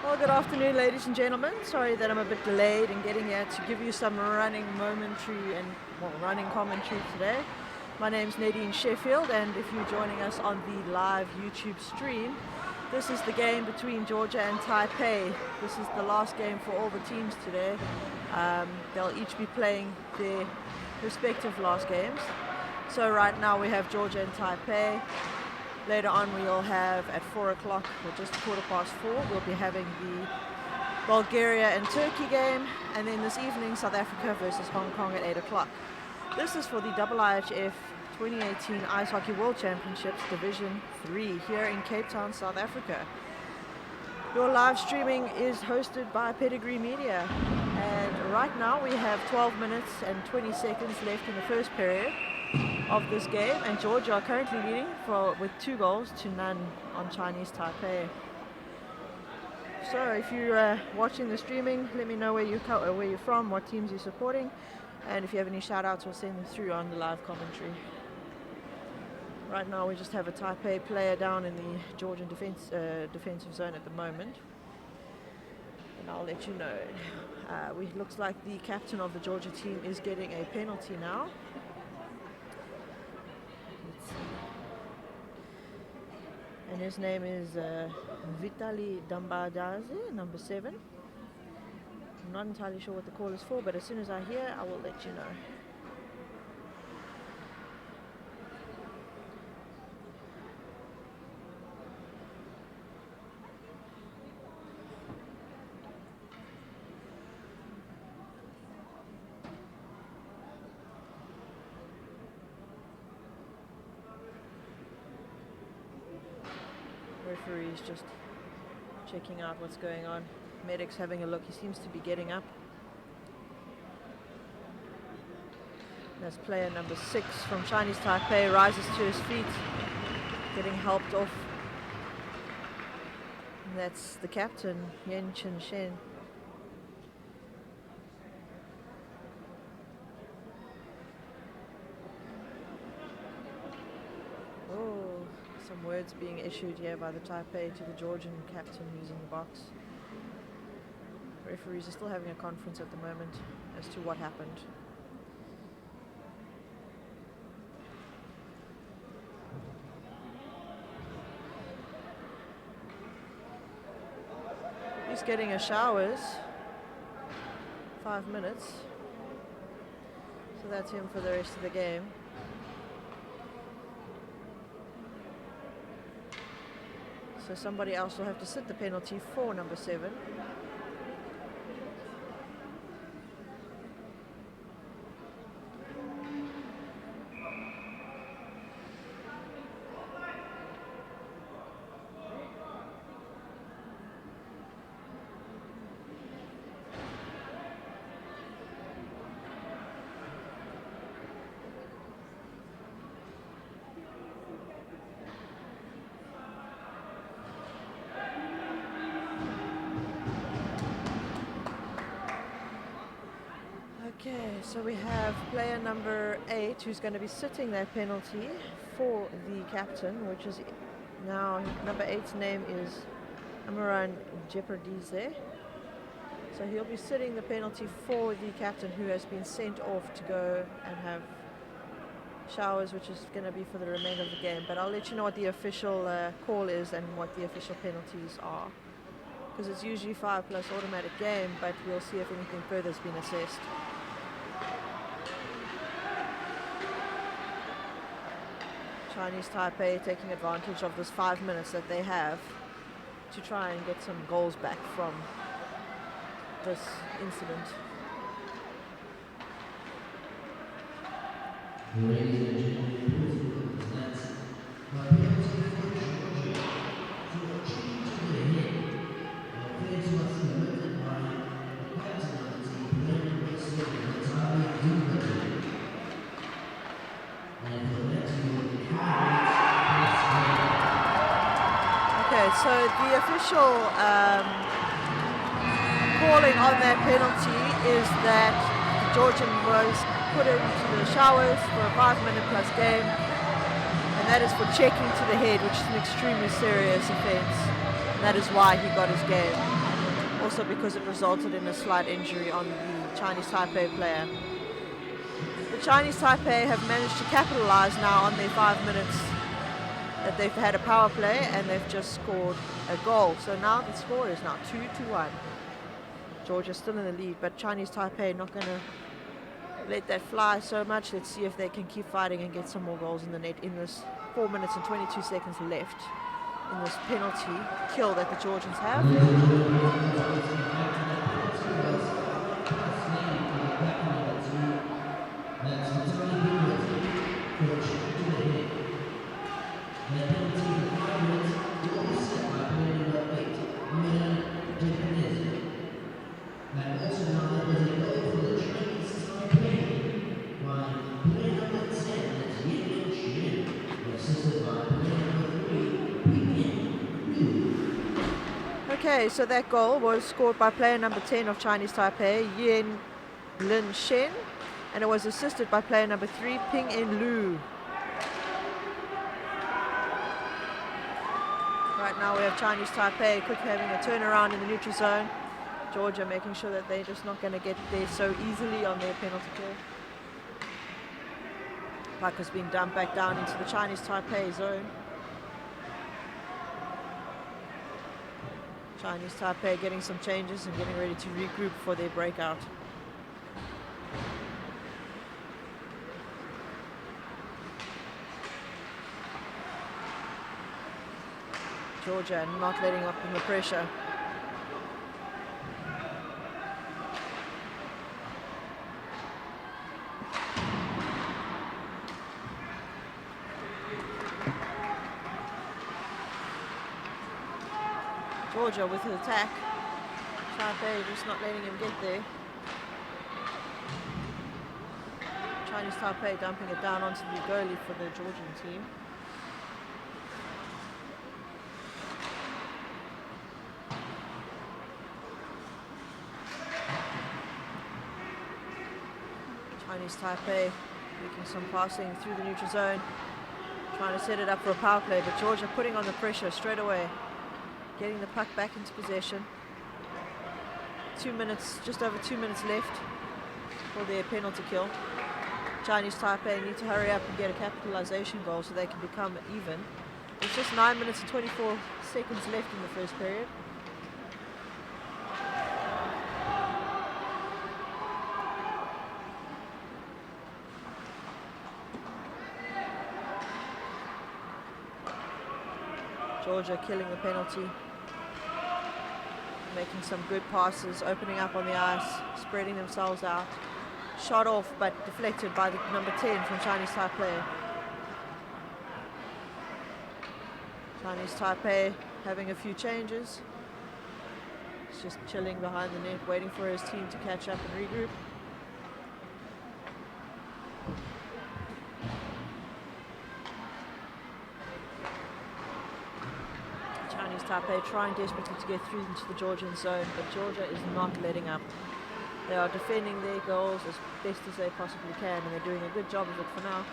Well, good afternoon, ladies and gentlemen. Sorry that I'm a bit delayed in getting here to give you some running commentary today. My name's Nadine Sheffield, and if you're joining us on the live YouTube stream, this is the game between Georgia and Taipei. This is the last game for all the teams today. They'll each be playing their respective last games. So right now we have Georgia and Taipei. Later on we'll have at 4 o'clock, or just 4:15, we'll be having the Bulgaria and Turkey game, and then this evening South Africa versus Hong Kong at 8 o'clock. This is for the IIHF 2018 Ice Hockey World Championships Division 3 here in Cape Town, South Africa. Your live streaming is hosted by Pedigree Media, and right now we have 12 minutes and 20 seconds left in the first period of this game, and Georgia are currently leading with 2-0 on Chinese Taipei. So if you're watching the streaming, let me know where you're from, what teams you're supporting, and if you have any shout outs, we'll send them through on the live commentary. Right now we just have a Taipei player down in the Georgian defensive zone at the moment, and I'll let you know. Looks like the captain of the Georgia team is getting a penalty now. And his name is Vitaly Dambadaze, number 7. I'm not entirely sure what the call is for, but as soon as I hear, I will let you know. Referee's just checking out what's going on. Medic's having a look. He seems to be getting up. That's player number 6 from Chinese Taipei rises to his feet, getting helped off. And that's the captain, Yen Chen Shen. Words being issued here by the Taipei to the Georgian captain who's in the box. Referees are still having a conference at the moment as to what happened. He's getting a showers. 5 minutes. So that's him for the rest of the game. So somebody else will have to sit the penalty for number 7. Okay, so we have player number 8 who's going to be sitting their penalty for the captain, which is now number 8's name is Amaran Jeopardize. So he'll be sitting the penalty for the captain who has been sent off to go and have showers, which is going to be for the remainder of the game. But I'll let you know what the official call is and what the official penalties are, because it's usually 5+ automatic game, but we'll see if anything further has been assessed. Chinese Taipei taking advantage of this 5 minutes that they have to try and get some goals back from this incident. So the official calling on that penalty is that the Georgian was put into the showers for a 5-minute+ game, and that is for checking to the head, which is an extremely serious offence, and that is why he got his game. Also because it resulted in a slight injury on the Chinese Taipei player. The Chinese Taipei have managed to capitalize now on their 5 minutes that they've had a power play, and they've just scored a goal. So now the score is now 2-1. Georgia still in the lead, but Chinese Taipei not going to let that fly so much. Let's see if they can keep fighting and get some more goals in the net in this 4 minutes and 22 seconds left in this penalty kill that the Georgians have. Okay, so that goal was scored by player number 10 of Chinese Taipei, Yen Lin Shen, and it was assisted by player number 3, Ping En Lu. Right now we have Chinese Taipei quick having a turnaround in the neutral zone. Georgia making sure that they're just not going to get there so easily on their penalty kill. Puck has been dumped back down into the Chinese Taipei zone. Chinese Taipei getting some changes and getting ready to regroup for their breakout. Georgia not letting up in the pressure. Georgia with his attack. Taipei just not letting him get there. Chinese Taipei dumping it down onto the goalie for the Georgian team. Chinese Taipei making some passing through the neutral zone, trying to set it up for a power play, but Georgia putting on the pressure straight away. Getting the puck back into possession. 2 minutes, just over 2 minutes left for their penalty kill. Chinese Taipei need to hurry up and get a capitalization goal so they can become even. There's just 9 minutes and 24 seconds left in the first period. Georgia killing the penalty. Making some good passes, opening up on the ice, spreading themselves out. Shot off, but deflected by the number 10 from Chinese Taipei. Chinese Taipei having a few changes. He's just chilling behind the net, waiting for his team to catch up and regroup. Chinese Taipei trying desperately to get through into the Georgian zone, but Georgia is not letting up. They are defending their goals as best as they possibly can, and they're doing a good job of it for now.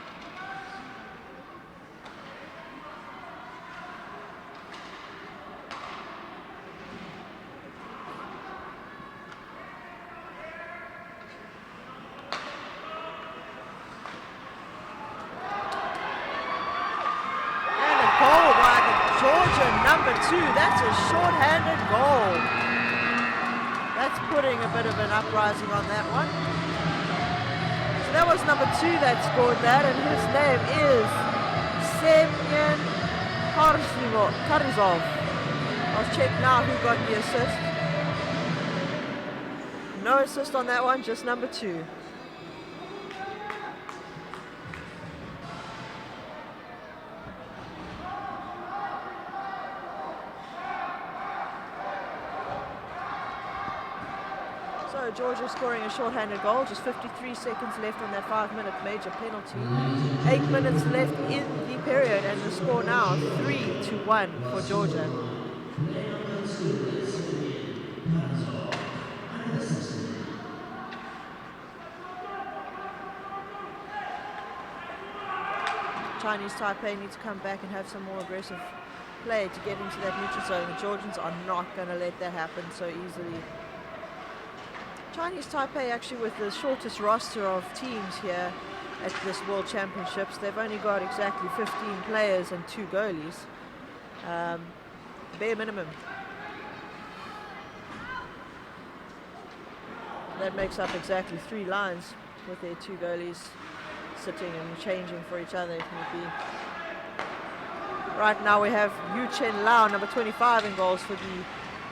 And a goal by the Georgia number 2. That's a short-handed goal. That's putting a bit of an uprising on that one. So that was number 2 that scored that, and his name is Semyon Karizov. I'll check now who got the assist. No assist on that one, just number 2. So Georgia scoring a short-handed goal, just 53 seconds left on that 5-minute major penalty. 8 minutes left in the period, and the score now 3-1 for Georgia. Chinese Taipei need to come back and have some more aggressive play to get into that neutral zone. The Georgians are not going to let that happen so easily. Chinese Taipei actually with the shortest roster of teams here at this World Championships. They've only got exactly 15 players and 2 goalies. Bare minimum. That makes up exactly 3 lines with their 2 goalies sitting and changing for each other if need be. Right now we have Yu Chen Lao, number 25 in goals for the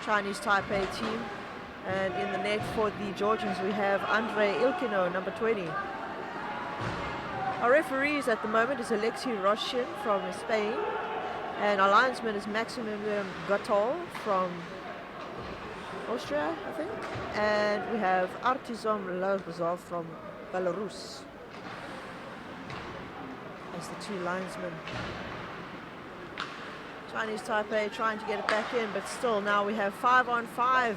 Chinese Taipei team. And in the net for the Georgians we have Andrei Ilkino, number 20. Our referees at the moment is Alexei Roshin from Spain. And our linesman is Maximilian Gatol from Austria, I think. And we have Artizom Lobazov from Belarus as the 2 linesmen. Chinese Taipei trying to get it back in, but still now we have 5-on-5.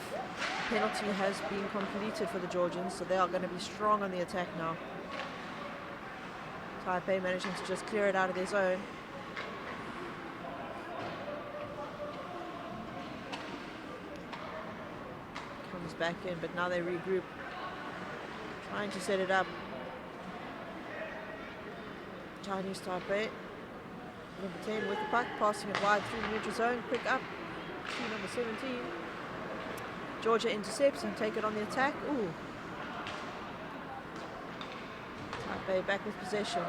Penalty has been completed for the Georgians, so they are going to be strong on the attack now. Taipei managing to just clear it out of their zone. Comes back in, but now they regroup. Trying to set it up. Chinese Taipei. Number 10 with the puck, passing it wide through the neutral zone. Quick up to number 17. Georgia intercepts and take it on the attack. Ooh. Taipei back with possession.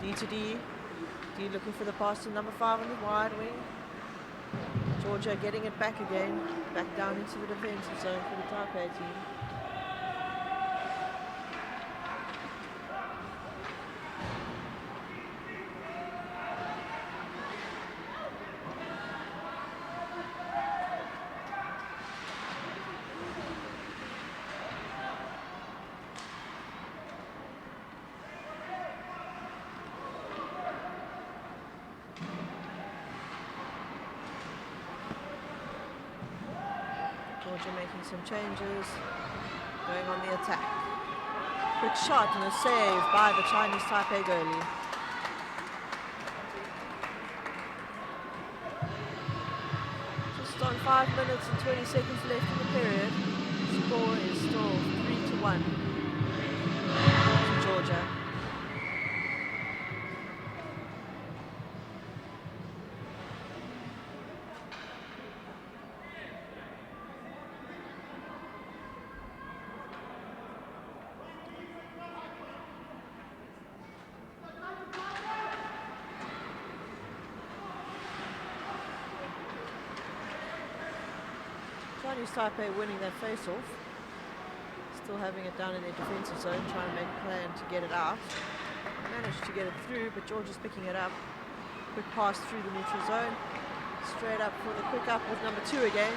D to D. D looking for the pass to number 5 on the wide wing. Georgia getting it back again. Back down into the defensive zone for the Taipei team. Georgia making some changes, going on the attack. Quick shot and a save by the Chinese Taipei goalie. Just on 5 minutes and 20 seconds left in the period. The score is still 3-1 to Georgia. Chinese Taipei winning that face-off. Still having it down in their defensive zone, trying to make a plan to get it out. Managed to get it through, but Georgia's picking it up. Quick pass through the neutral zone. Straight up for the quick up with number 2 again.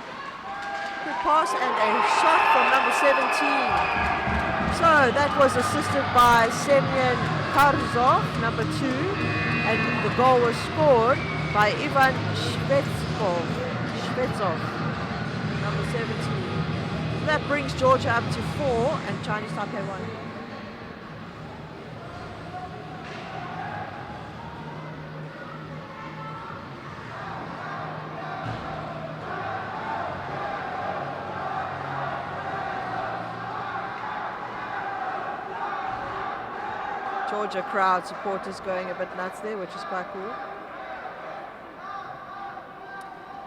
Quick pass and a shot from number 17. So that was assisted by Semyon Karzov, number 2. And the goal was scored by Ivan Shvetsov, number 17. That brings Georgia up to 4 and Chinese Taipei 1. Georgia crowd supporters going a bit nuts there, which is quite cool.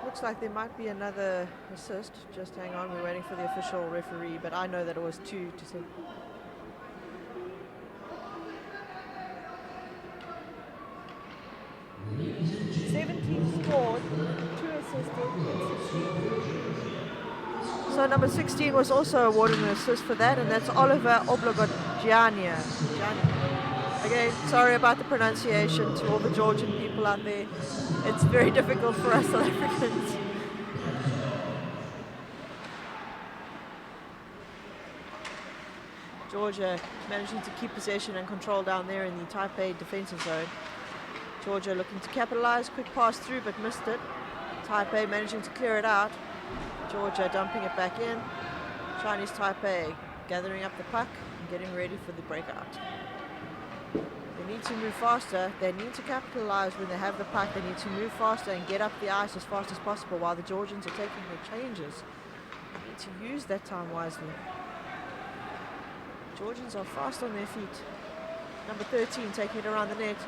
Looks like there might be another assist. Just hang on, we're waiting for the official referee, but I know that it was 2 to 7. Scored, 2 assisted, and 16. So number 16 was also awarded an assist for that, and that's Oliver Oblogogiania. Again, sorry about the pronunciation to all the Georgian people out there. It's very difficult for us South Africans. Georgia managing to keep possession and control down there in the Taipei defensive zone. Georgia looking to capitalize, quick pass through but missed it. Taipei managing to clear it out. Georgia dumping it back in. Chinese Taipei gathering up the puck and getting ready for the breakout. They need to move faster. They need to capitalize when they have the puck. They need to move faster and get up the ice as fast as possible while the Georgians are taking their changes. They need to use that time wisely. Georgians are fast on their feet. Number 13 taking it around the net,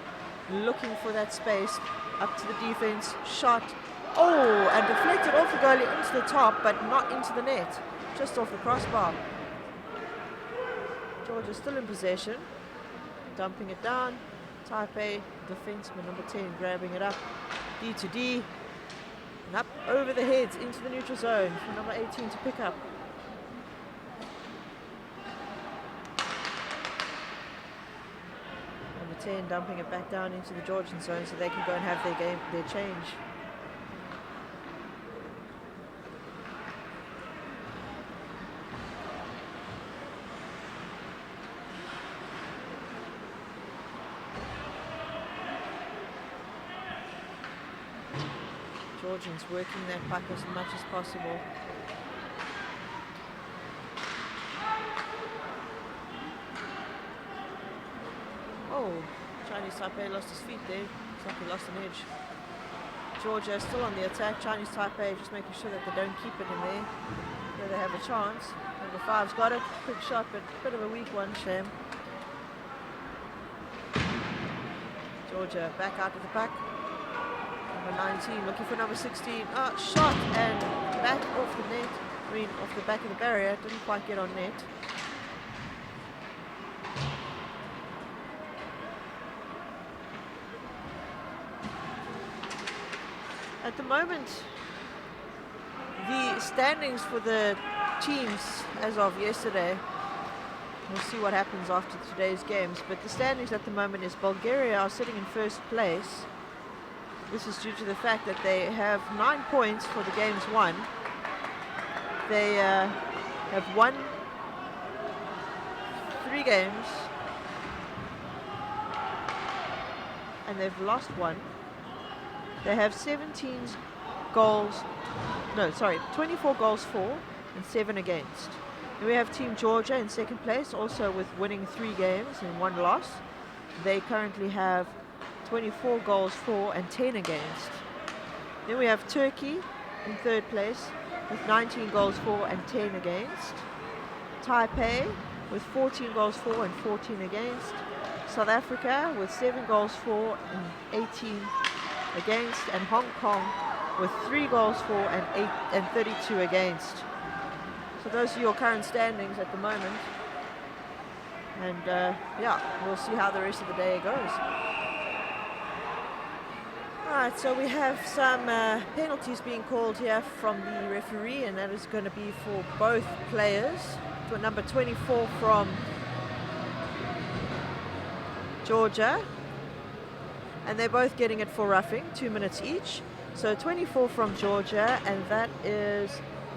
looking for that space, up to the defense, shot. Oh, and deflected off the goalie into the top, but not into the net, just off the crossbar. Georgia still in possession. Dumping it down. Taipei defenseman number 10 grabbing it up. D to D. And up over the heads into the neutral zone for number 18 to pick up. Number 10 dumping it back down into the Georgian zone so they can go and have their change. Georgians working that puck as much as possible. Oh, Chinese Taipei lost his feet there. Looks like he lost an edge. Georgia still on the attack. Chinese Taipei just making sure that they don't keep it in there. Where they have a chance. Number 5's got it. Quick shot, but a bit of a weak one, shame. Georgia back out of the puck. Number 19 looking for number 16. Shot and back off the net. I mean, off the back of the barrier. Didn't quite get on net. At the moment, the standings for the teams as of yesterday, we'll see what happens after today's games, but the standings at the moment is Bulgaria are sitting in first place. This is due to the fact that they have 9 points for the games won. They have won 3 games and they've lost 1. They have 24 goals for and 7 against. Then we have Team Georgia in second place, also with winning 3 games and 1 loss. They currently have 24 goals for and 10 against. Then we have Turkey in third place with 19 goals for and 10 against. Taipei with 14 goals for and 14 against. South Africa with 7 goals for and 18 against. And Hong Kong with 3 goals for and 32 against. So those are your current standings at the moment. And yeah, we'll see how the rest of the day goes. Alright, so we have some penalties being called here from the referee, and that is going to be for both players. For number 24 from Georgia, and they're both getting it for roughing, 2 minutes each. So 24 from Georgia, and that is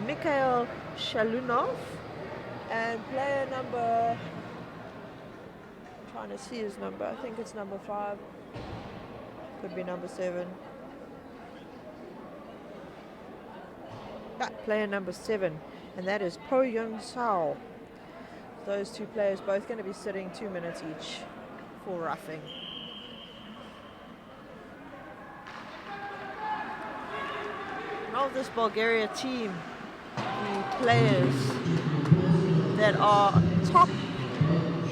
Mikhail Shalunov, and player number, I'm trying to see his number, I think it's number 5, could be number 7. Yeah, player number 7, and that is Po Young Sao. Those two players both going to be sitting 2 minutes each for roughing. And of this Bulgaria team, the players that are top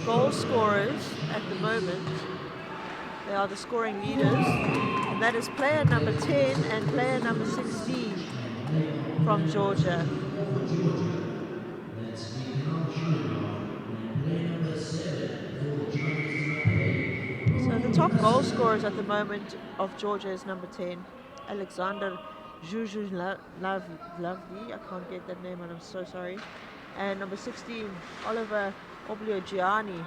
goal scorers at the moment, they are the scoring leaders, and that is player number 10 and player number 16 from Georgia. So the top goal scorers at the moment of Georgia is number 10, Alexander Zhuzhulavli, I can't get that name and I'm so sorry, and number 16, Oliver Obliogiani.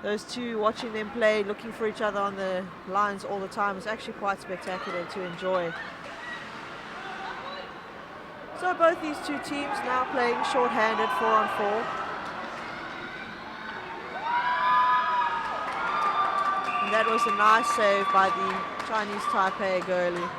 Those two, watching them play, looking for each other on the lines all the time, is actually quite spectacular to enjoy. So both these two teams now playing short-handed 4-on-4. And that was a nice save by the Chinese Taipei goalie.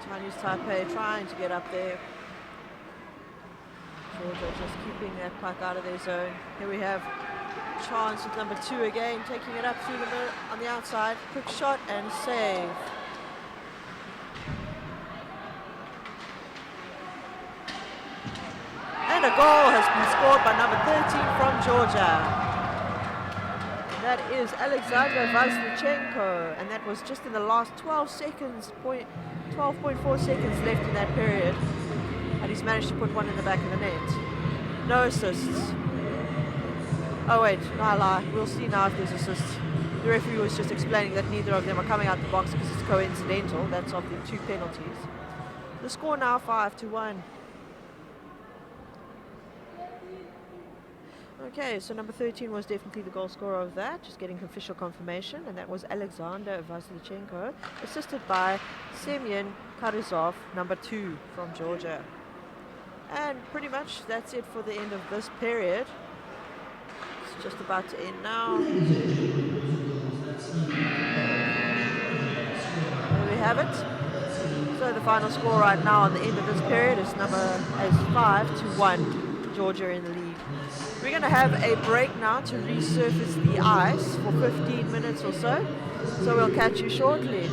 Chinese Taipei trying to get up there. Georgia just keeping that puck out of their zone. Here we have chance with number 2 again, taking it up through the middle on the outside. Quick shot and save. And a goal has been scored by number 13 from Georgia. That is Alexander Vazlichenko, and that was just in the last 12 seconds, 12.4 seconds left in that period, and he's managed to put one in the back of the net. No assists. Oh wait, no, I lie. We'll see now if there's assists. The referee was just explaining that neither of them are coming out the box because it's coincidental. That's of the 2 penalties. The score now 5-1. Okay, so number 13 was definitely the goal scorer of that, just getting official confirmation, and that was Alexander Vazlichenko, assisted by Semyon Karizov, number 2 from Georgia. And pretty much that's it for the end of this period. It's just about to end now. There we have it. So the final score right now on the end of this period is 5-1, Georgia in the lead. We're going to have a break now to resurface the ice for 15 minutes or so. So we'll catch you shortly.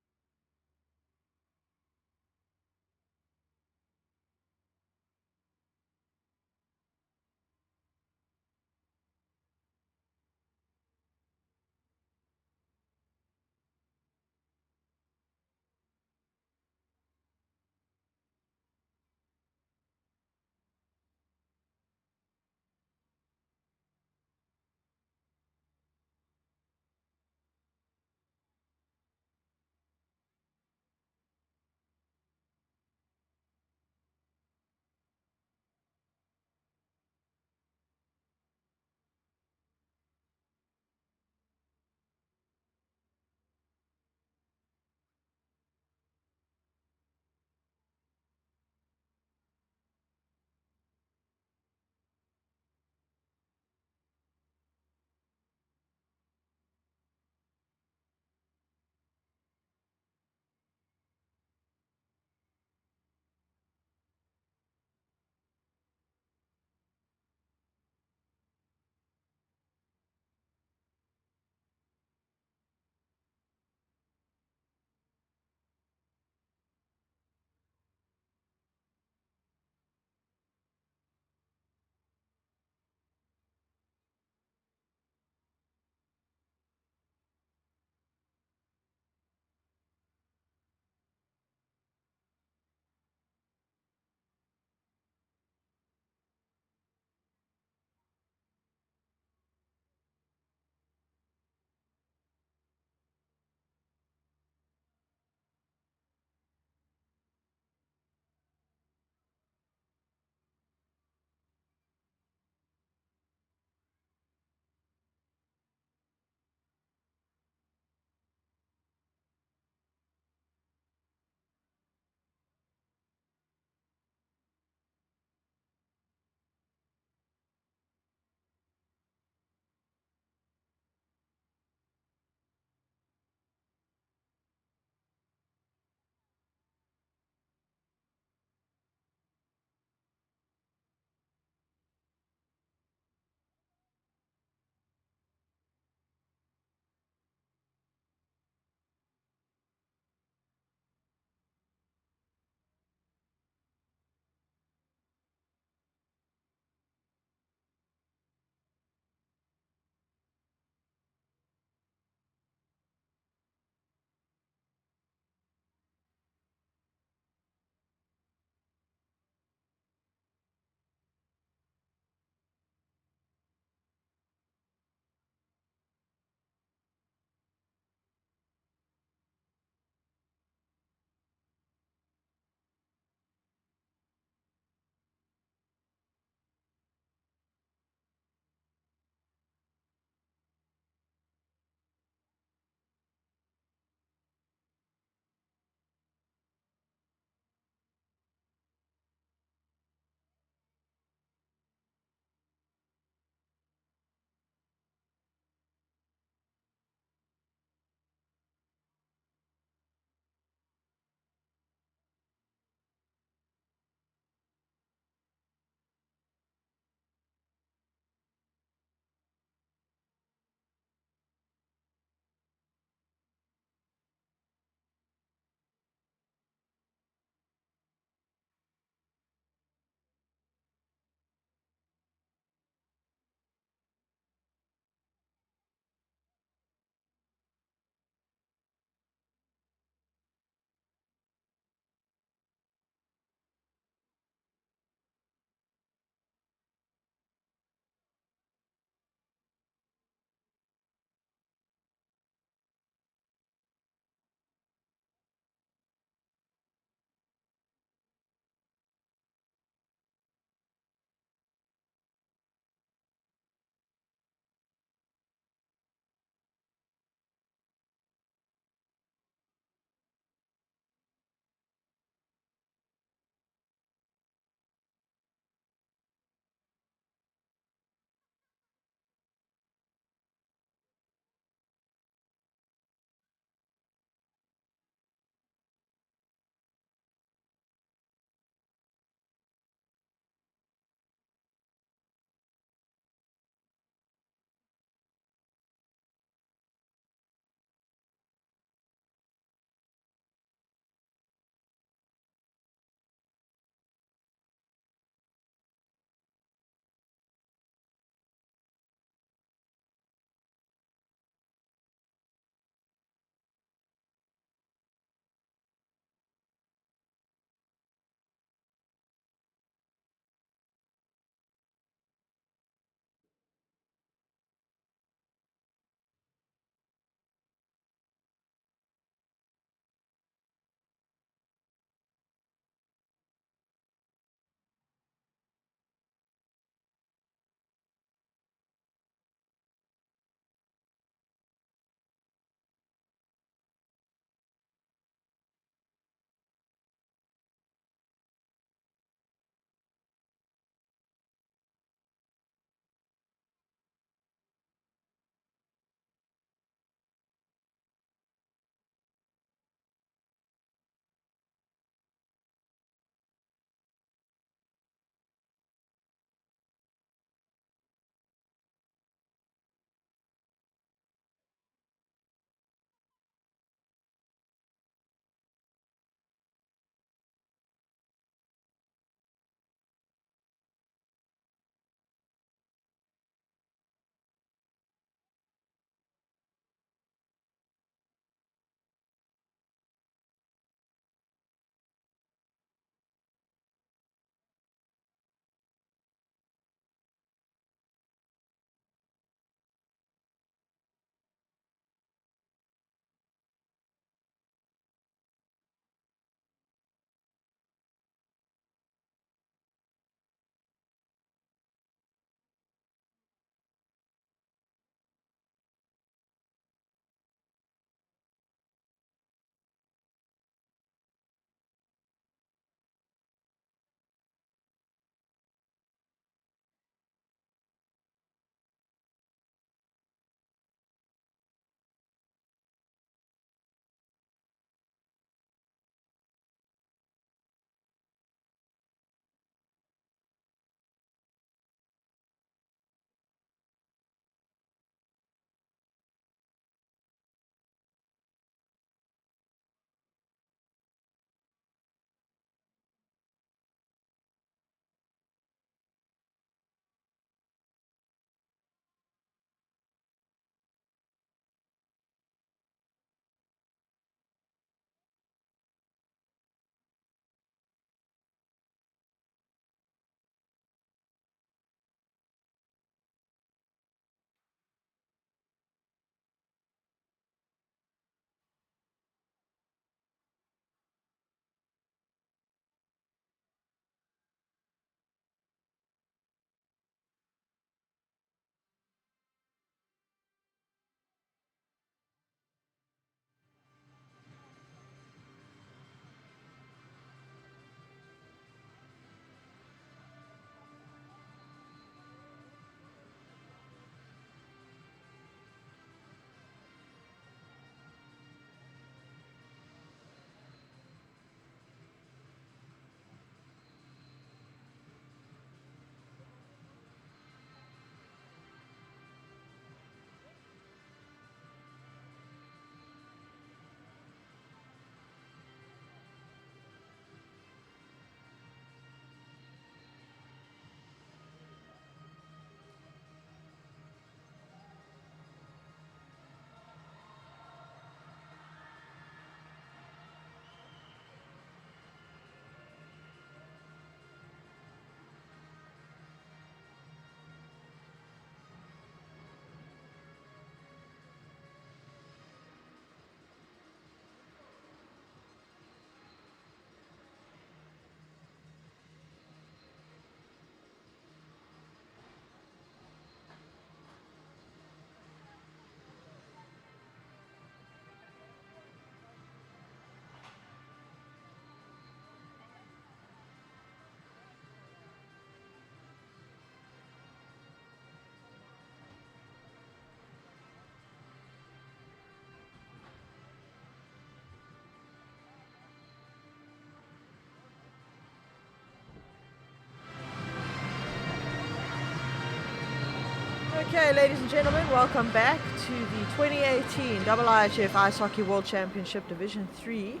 Okay, ladies and gentlemen, welcome back to the 2018 IIHF Ice Hockey World Championship Division 3.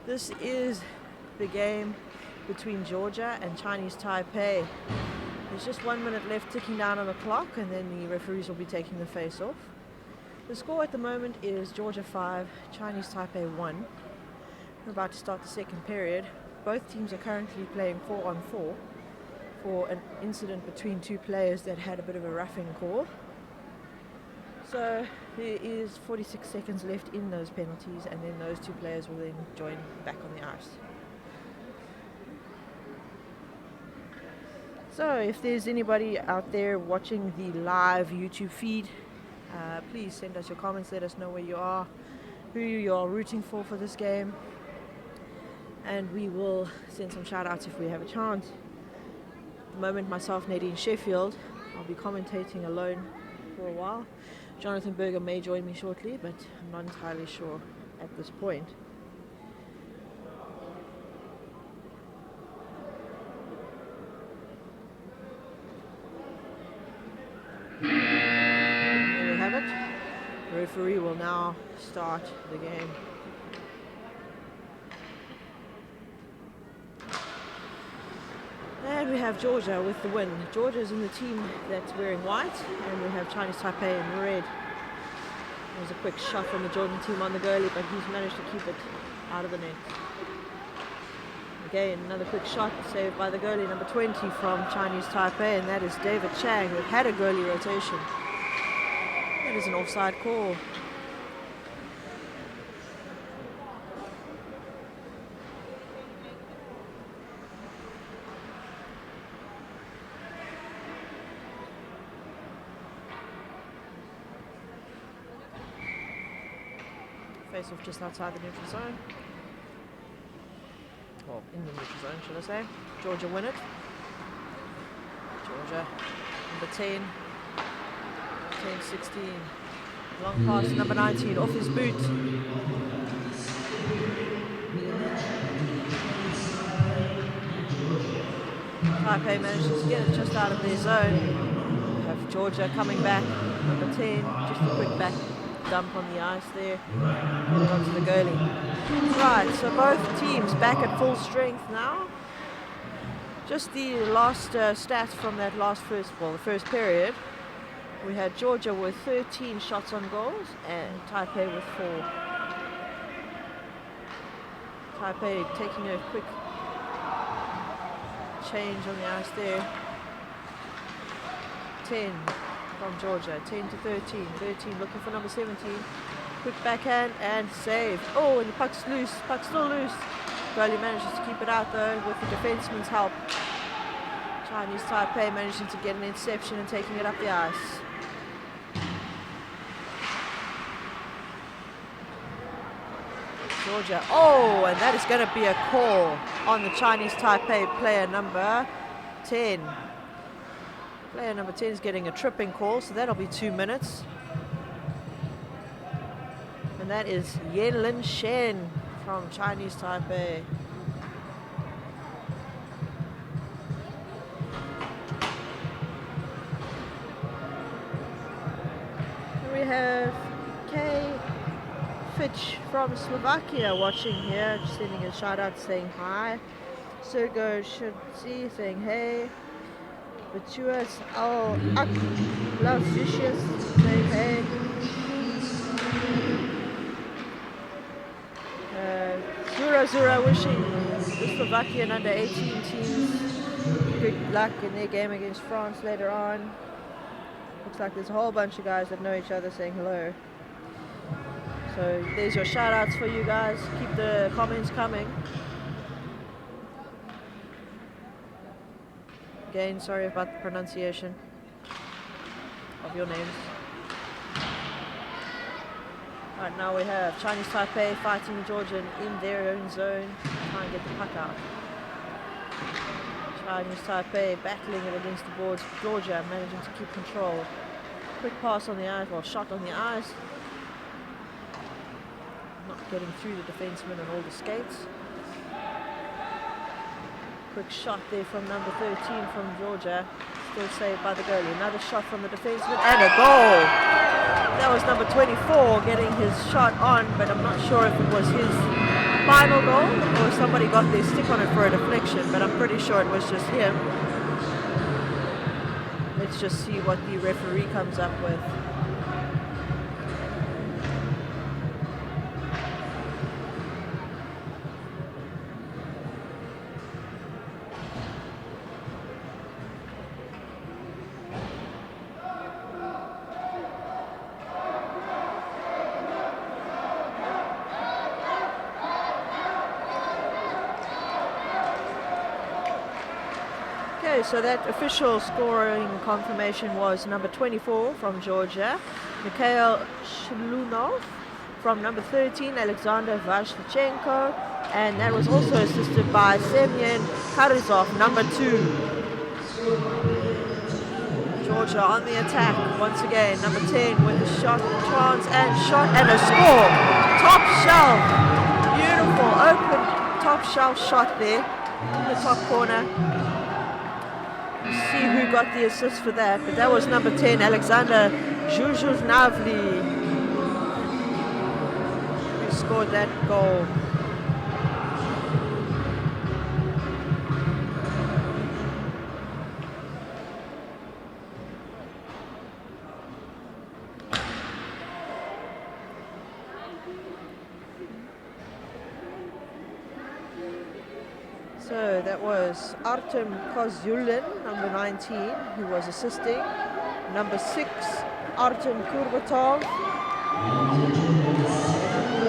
This is the game between Georgia and Chinese Taipei. There's just 1 minute left ticking down on the clock, and then the referees will be taking the face-off. The score at the moment is Georgia 5, Chinese Taipei 1. We're about to start the second period. Both teams are currently playing 4-on-4 for an incident between two players that had a bit of a roughing call. So there is 46 seconds left in those penalties, and then those two players will then join back on the ice. So if there's anybody out there watching the live YouTube feed, please send us your comments, let us know where you are, who you are rooting for this game, and we will send some shout outs if we have a chance. At the moment, myself, Nadine Sheffield, I'll be commentating alone for a while. Jonathan Berger may join me shortly, but I'm not entirely sure at this point. There we have it. The referee will now start the game. And we have Georgia with the win. Georgia is in the team that's wearing white, and we have Chinese Taipei in red. There's a quick shot from the Georgian team on the goalie, but he's managed to keep it out of the net. Again, another quick shot saved by the goalie, number 20 from Chinese Taipei, and that is David Chang, who had a goalie rotation. That is an offside call. Face off just outside the neutral zone. Well, in the neutral zone, should I say. Georgia win it. Georgia, number 10, 10-16. Long pass to number 19, off his boot. Taipei manages to get it just out of their zone. We have Georgia coming back, number 10, just a quick back dump on the ice there, onto the goalie. Right, so both teams back at full strength now. Just the last stats from that the first period. We had Georgia with 13 shots on goals and Taipei with 4. Taipei taking a quick change on the ice there. 10 from Georgia, 10-13. 13 looking for number 17. Quick backhand and save. Oh, and the puck's loose. Puck's still loose. Goalie manages to keep it out though with the defenseman's help. Chinese Taipei managing to get an interception and taking it up the ice. Georgia. Oh, and that is going to be a call on the Chinese Taipei player number 10. Player number 10 is getting a tripping call, so that'll be 2 minutes. And that is Yenlin Shen from Chinese Taipei. And we have Kay Fitch from Slovakia watching here, just sending a shout out saying hi. Sergo Shudzi saying hey. Virtuous Al-Aklavicious saying hey. Zura wishing the Slovakian under-18 teams good luck in their game against France later on. Looks like there's a whole bunch of guys that know each other saying hello. So there's your shout outs for you guys. Keep the comments coming. Again, sorry about the pronunciation of your names. Right, now we have Chinese Taipei fighting Georgian in their own zone to try and get the puck out. Chinese Taipei battling it against the boards. Georgia managing to keep control. Quick pass on the ice, or shot on the ice. Not getting through the defenseman and all the skates. Quick shot there from number 13 from Georgia. still saved by the goalie. Another shot from the defenseman and a goal. That was number 24 getting his shot on, but I'm not sure if it was his final goal or somebody got their stick on it for a deflection, but I'm pretty sure it was just him. Let's just see what the referee comes up with. So that official scoring confirmation was number 24 from Georgia, Mikhail Shlunov, from number 13, Alexander Vashlichenko, and that was also assisted by Semyon Karizov, number 2. Georgia on the attack once again, number 10 with a shot, chance and shot and a score. Top shelf, beautiful open top shelf shot there in the top corner. See who got the assist for that, but that was number 10, Alexander Zhuzhnavli, who scored that goal. So that was Artem Kozyulin, number 19, who was assisting. Number 6, Artem Kurbatov.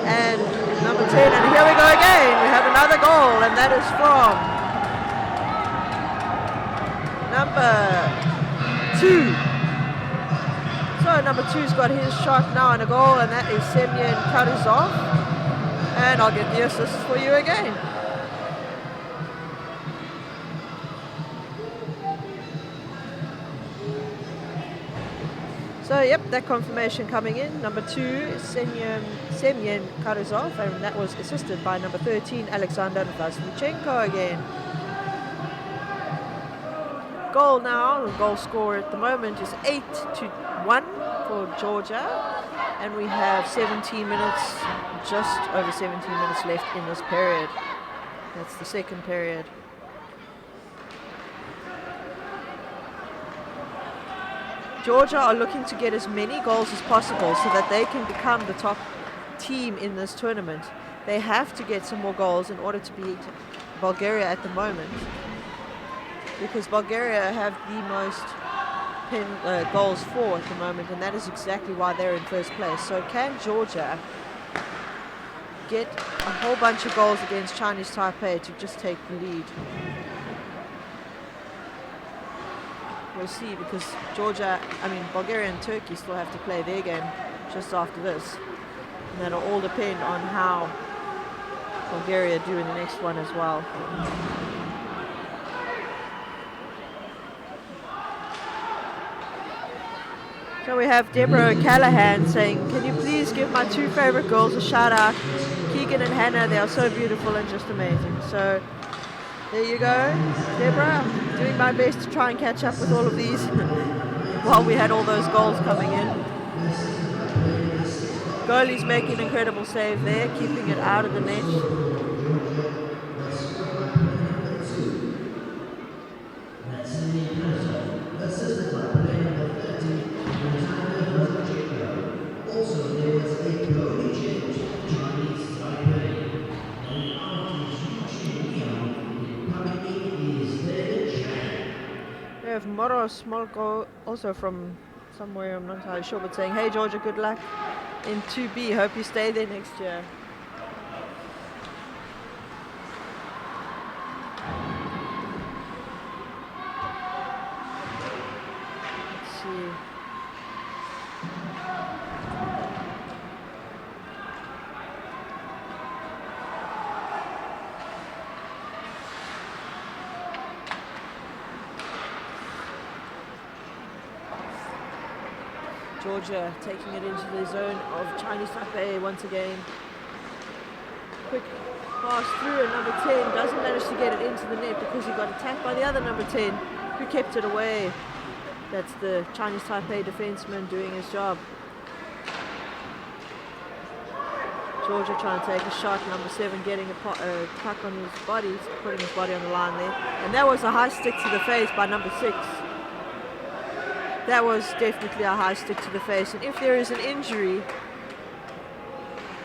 And number 10, and here we go again. We have another goal, and that is from number 2. So number 2's got his shot now and a goal, and that is Semyon Karizov. And I'll get the assist for you again. So yep, that confirmation coming in. Number 2 is Semyon Karizov, and that was assisted by number 13, Alexander Vashlichenko again. Goal now, the goal score at the moment is 8-1 for Georgia, and we have 17 minutes, just over 17 minutes left in this period. That's the second period. Georgia are looking to get as many goals as possible so that they can become the top team in this tournament. They have to get some more goals in order to beat Bulgaria at the moment, because Bulgaria have the most goals for at the moment, and that is exactly why they're in first place. So can Georgia get a whole bunch of goals against Chinese Taipei to just take the lead? We'll see, because Bulgaria and Turkey still have to play their game just after this. And that'll all depend on how Bulgaria do in the next one as well. So we have Deborah O'Callaghan saying, can you please give my 2 favorite girls a shout out, Keegan and Hannah, they are so beautiful and just amazing. So there you go, Deborah. I'm doing my best to try and catch up with all of these while we had all those goals coming in. Goalie's making an incredible save there, keeping it out of the net. Moro Smolko, also from somewhere, I'm not entirely sure, but saying, hey Georgia, good luck in 2B, hope you stay there next year. Let's see. Georgia taking it into the zone of Chinese Taipei once again. Quick pass through, and number 10 doesn't manage to get it into the net because he got attacked by the other number 10 who kept it away. That's the Chinese Taipei defenseman doing his job. Georgia trying to take a shot. Number 7 getting a puck on his body, putting his body on the line there. And that was a high stick to the face by number 6. That was definitely a high stick to the face. And if there is an injury,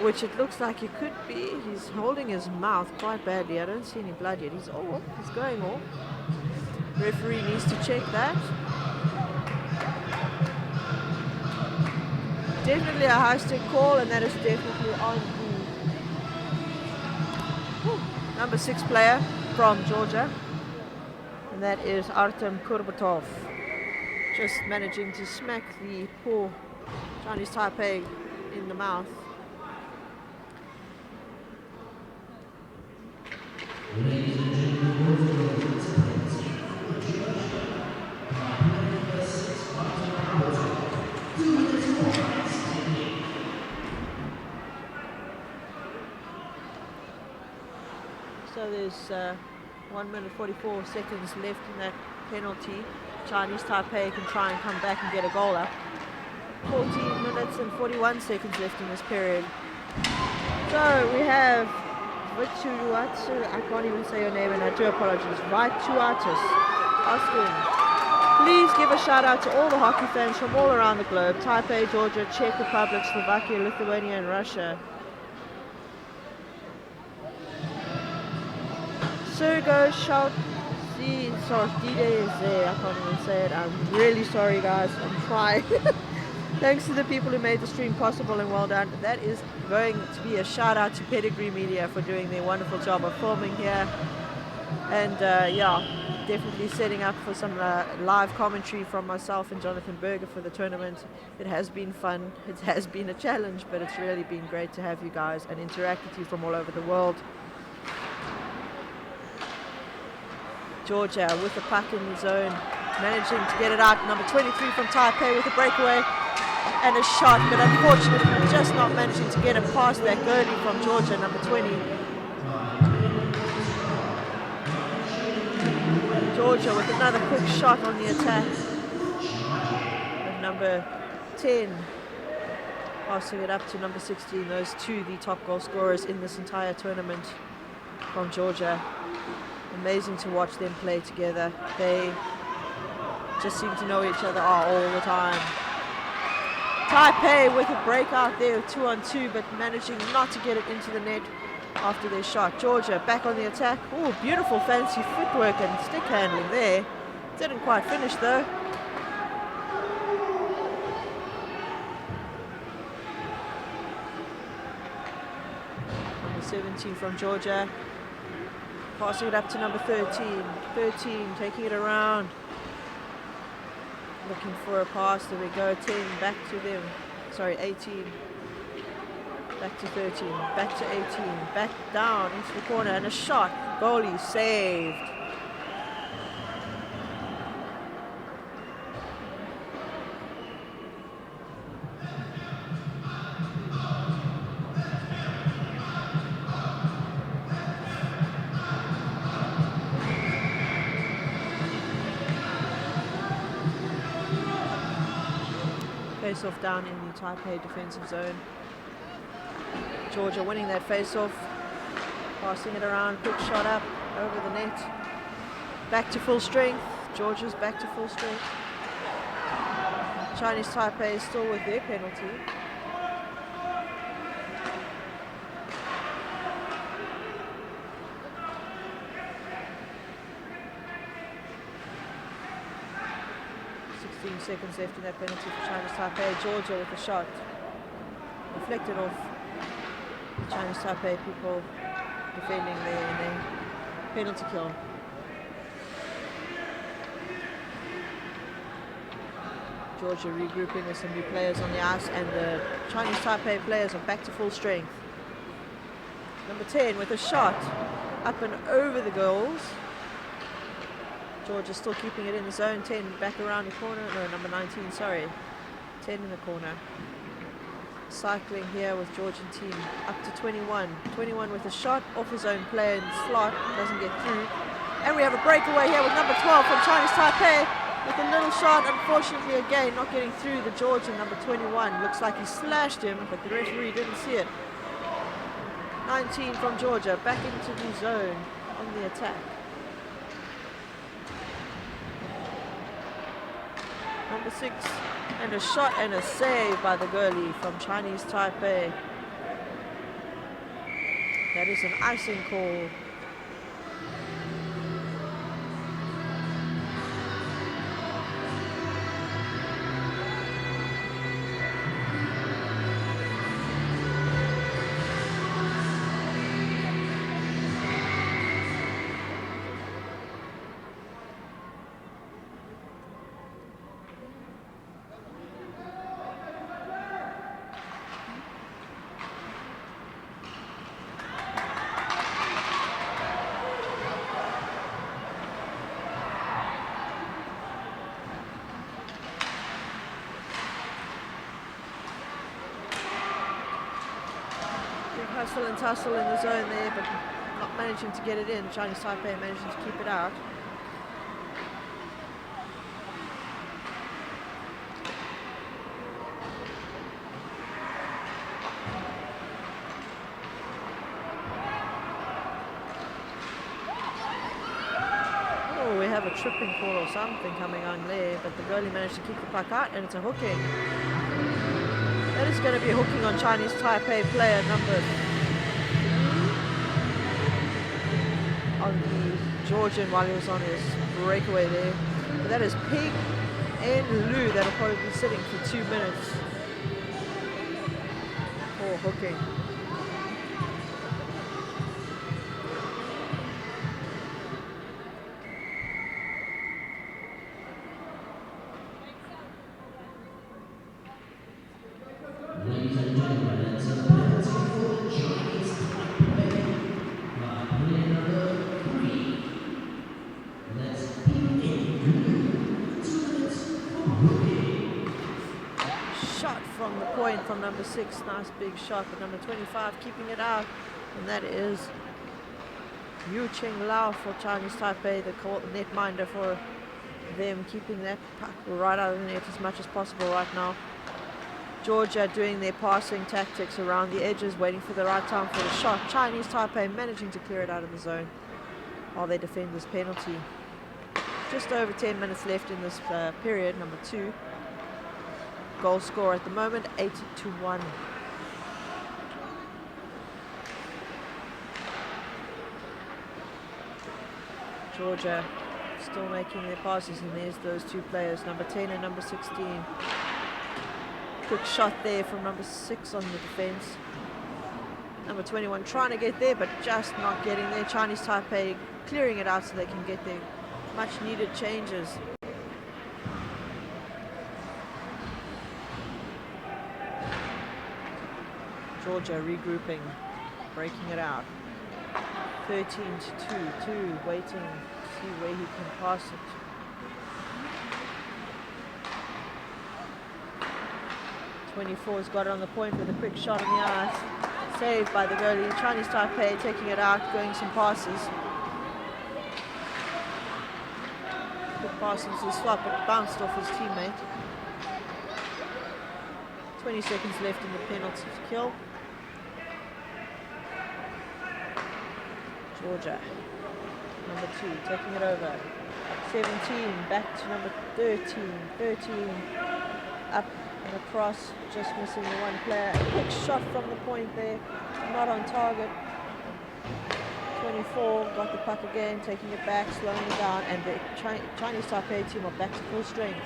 which it looks like it could be, he's holding his mouth quite badly. I don't see any blood yet. He's going off. Referee needs to check that. Definitely a high stick call, and that is definitely on the number 6 player from Georgia, and that is Artem Kurbatov, just managing to smack the poor Chinese Taipei in the mouth. So there's 1 minute 44 seconds left in that penalty. Chinese Taipei can try and come back and get a goal up. 14 minutes and 41 seconds left in this period. So we have Vituatu, I can't even say your name and I do apologize, Vituatus asking, please give a shout out to all the hockey fans from all around the globe, Taipei, Georgia, Czech Republic, Slovakia, Lithuania and Russia. Sergo shout, sorry, Dide is there, I can't even say it, I'm really sorry guys, I'm trying. Thanks to the people who made the stream possible and well done. That is going to be a shout out to Pedigree Media for doing their wonderful job of filming here. And yeah, definitely setting up for some live commentary from myself and Jonathan Berger for the tournament. It has been fun, it has been a challenge, but it's really been great to have you guys and interact with you from all over the world. Georgia with the puck in the zone, managing to get it out. Number 23 from Taipei with a breakaway and a shot, but unfortunately just not managing to get it past that goalie from Georgia, number 20. Georgia with another quick shot on the attack. And number 10 passing it up to number 16. Those two, the top goal scorers in this entire tournament from Georgia. Amazing to watch them play together. They just seem to know each other all the time. Taipei with a breakout there, 2-on-2, but managing not to get it into the net after their shot. Georgia back on the attack. Oh, beautiful fancy footwork and stick handling there. Didn't quite finish though. Number 17 from Georgia. Passing it up to number 13. 13 taking it around. Looking for a pass. There we go. 10 back to them. Sorry, 18. Back to 13. Back to 18. Back down into the corner and a shot. Goalie saved. Face-off down in the Taipei defensive zone. Georgia winning that face-off, passing it around, quick shot up over the net. Back to full strength. Georgia's back to full strength. Chinese Taipei is still with their penalty. Seconds left in that penalty for Chinese Taipei. Georgia with a shot deflected off the Chinese Taipei people defending there in a penalty kill. Georgia regrouping with some new players on the ice, and the Chinese Taipei players are back to full strength. Number 10 with a shot up and over the goals. Georgia still keeping it in the zone. 10 back around the corner. No, number 19, sorry. 10 in the corner. Cycling here with Georgian team up to 21. 21 with a shot off his own player in the slot. Doesn't get through. And we have a breakaway here with number 12 from Chinese Taipei. With a little shot, unfortunately again not getting through the Georgian number 21. Looks like he slashed him, but the referee didn't see it. 19 from Georgia, back into the zone on the attack. Number 6, and a shot and a save by the goalie from Chinese Taipei. That is an icing call. Hustle and tussle in the zone there, but not managing to get it in. Chinese Taipei managing to keep it out. Oh, we have a tripping call or something coming on there, but the goalie managed to keep the puck out, and it's a hooking. That is going to be a hooking on Chinese Taipei player number 3 on the Georgian while he was on his breakaway there. But that is Pig and Lu that'll probably be sitting for 2 minutes for hooking. From number 6, nice big shot, but number 25 keeping it out, and that is Yu Cheng Lao for Chinese Taipei, the netminder for them, keeping that puck right out of the net as much as possible right now. Georgia doing their passing tactics around the edges, waiting for the right time for the shot. Chinese Taipei managing to clear it out of the zone while they defend this penalty. Just over 10 minutes left in this period, number 2. Goal score at the moment, 8-1. Georgia still making their passes, and there's those 2 players, number 10 and number 16. Quick shot there from number 6 on the defense. Number 21 trying to get there, but just not getting there. Chinese Taipei clearing it out so they can get their much needed changes. Georgia regrouping, breaking it out. 13-2, waiting to see where he can pass it. '24's got it on the point with a quick shot on the ice. Saved by the goalie. Chinese Taipei taking it out, going some passes. Good pass into the swap, but bounced off his teammate. 20 seconds left in the penalty kill. Georgia, number 2, taking it over. 17, back to number 13. 13, up and across, just missing the one player. A quick shot from the point there, not on target. 24, got the puck again, taking it back, slowing it down, and the Chinese Taipei team are back to full strength.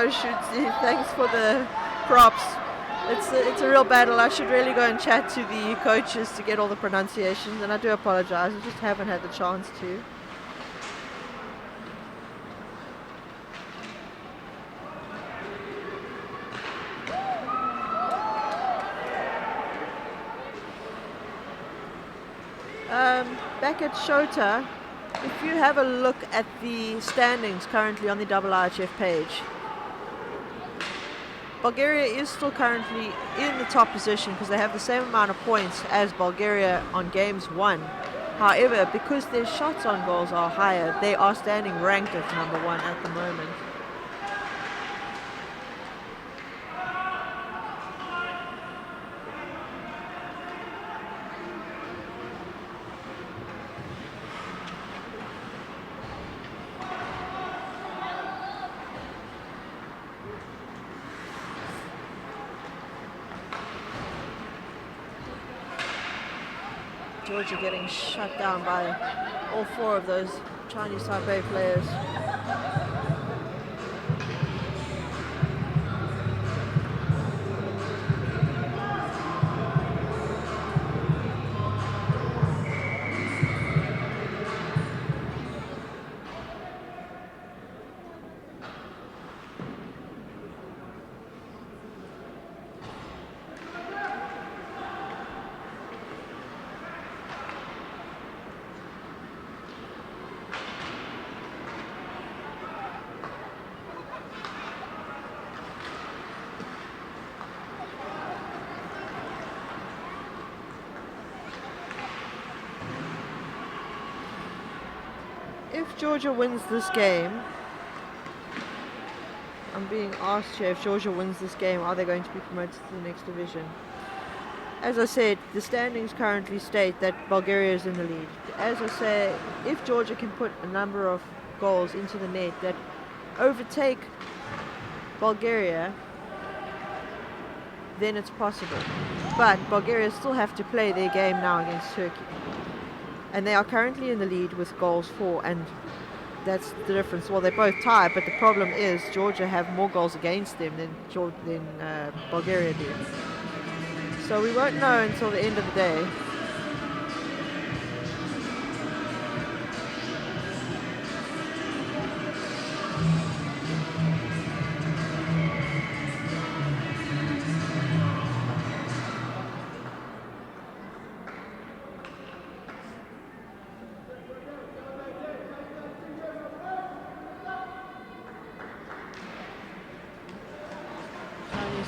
go, Shootsy. Thanks for the props. It's a real battle. I should really go and chat to the coaches to get all the pronunciations, and I do apologize. I just haven't had the chance to. Back at Shota, if you have a look at the standings currently on the IIHF page, Bulgaria is still currently in the top position because they have the same amount of points as Bulgaria on games won. However, because their shots on goals are higher, they are standing ranked at number 1 at the moment. Georgia getting shut down by all 4 of those Chinese Taipei players. If Georgia wins this game, I'm being asked here, if Georgia wins this game, are they going to be promoted to the next division? As I said, the standings currently state that Bulgaria is in the lead. As I say, if Georgia can put a number of goals into the net that overtake Bulgaria, then it's possible. But Bulgaria still have to play their game now against Turkey. And they are currently in the lead with goals for, and that's the difference. Well, they're both tied, but the problem is Georgia have more goals against them than Bulgaria do. So we won't know until the end of the day.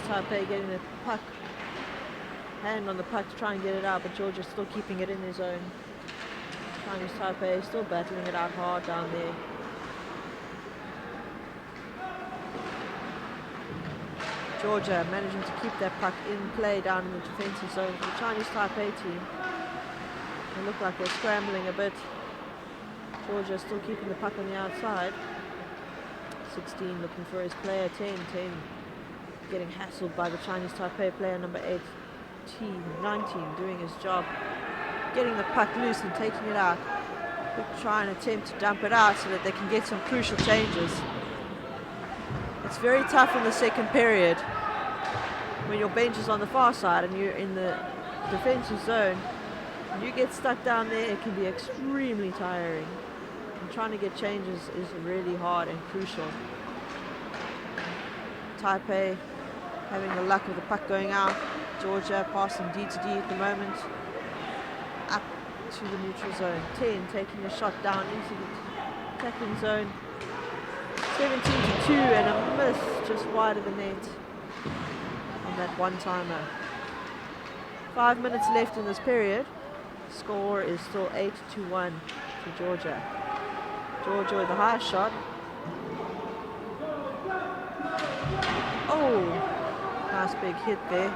Taipei getting the puck, hand on the puck to try and get it out, but Georgia's still keeping it in their zone. Chinese Taipei still battling it out hard down there. Georgia managing to keep that puck in play down in the defensive zone for the Chinese Taipei team. They look like they're scrambling a bit. Georgia still keeping the puck on the outside. 16 looking for his player, 10 getting hassled by the Chinese Taipei player number 19 doing his job, getting the puck loose and taking it out. Try and attempt to dump it out so that they can get some crucial changes. It's very tough in the second period when your bench is on the far side and you're in the defensive zone. When you get stuck down there, it can be extremely tiring. And trying to get changes is really hard and crucial. Taipei having the luck of the puck going out. Georgia passing D to D at the moment. Up to the neutral zone. 10 taking a shot down into the attacking zone. 17-2 and a miss just wide of the net on that one-timer. 5 minutes left in this period. Score is still 8-1 to Georgia. Georgia with the high shot. Oh! Nice big hit there.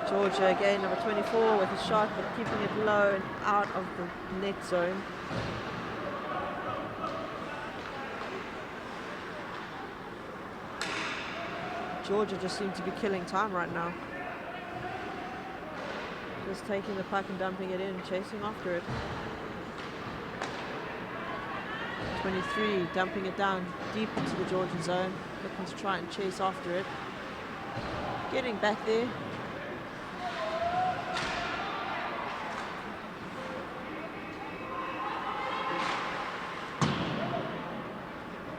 Georgia again, number 24 with a shot, but keeping it low and out of the net zone. Georgia just seem to be killing time right now. Just taking the puck and dumping it in, chasing after it. 23 dumping it down deep into the Georgian zone. looking to try and chase after it. Getting back there.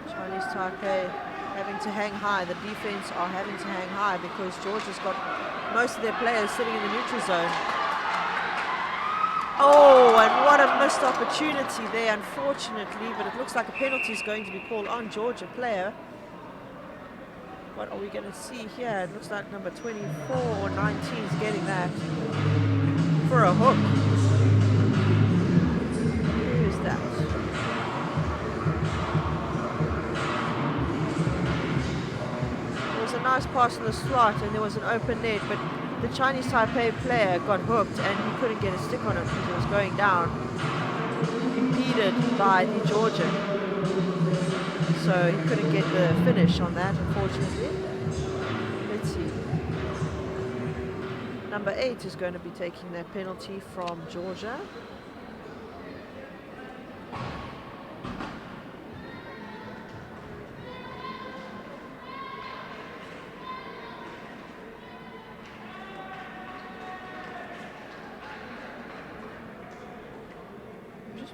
Chinese Taipei having to hang high. The defense are having to hang high because Georgia's got most of their players sitting in the neutral zone. Oh, and what a missed opportunity there, unfortunately, but it looks like a penalty is going to be called on Georgia player. What are we going to see here? It looks like number 24 or 19 is getting that for a hook. Who is that? There was a nice pass in the slot and there was an open net, but the Chinese Taipei player got hooked and he couldn't get a stick on it because it was going down, impeded by the Georgian. So he couldn't get the finish on that, unfortunately. Let's see. Number 8 is going to be taking that penalty from Georgia.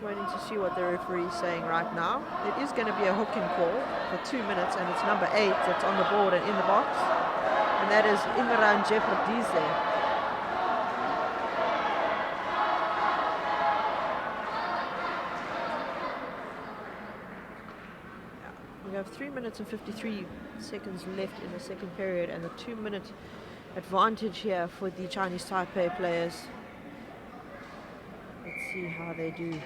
Waiting to see what the referee is saying right now. It is going to be a hooking call for 2 minutes, and it's number 8 that's on the board and in the box, and that is Imran Jeperdize. We have 3 minutes and 53 seconds left in the second period, and the 2-minute advantage here for the Chinese Taipei players. Let's see how they do.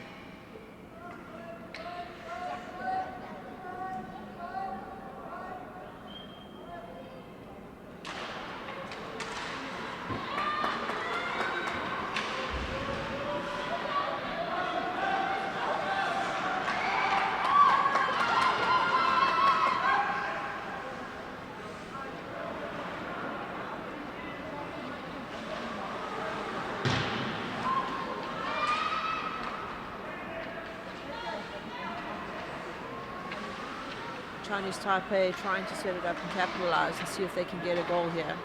Chinese Taipei trying to set it up and capitalize and see if they can get a goal here.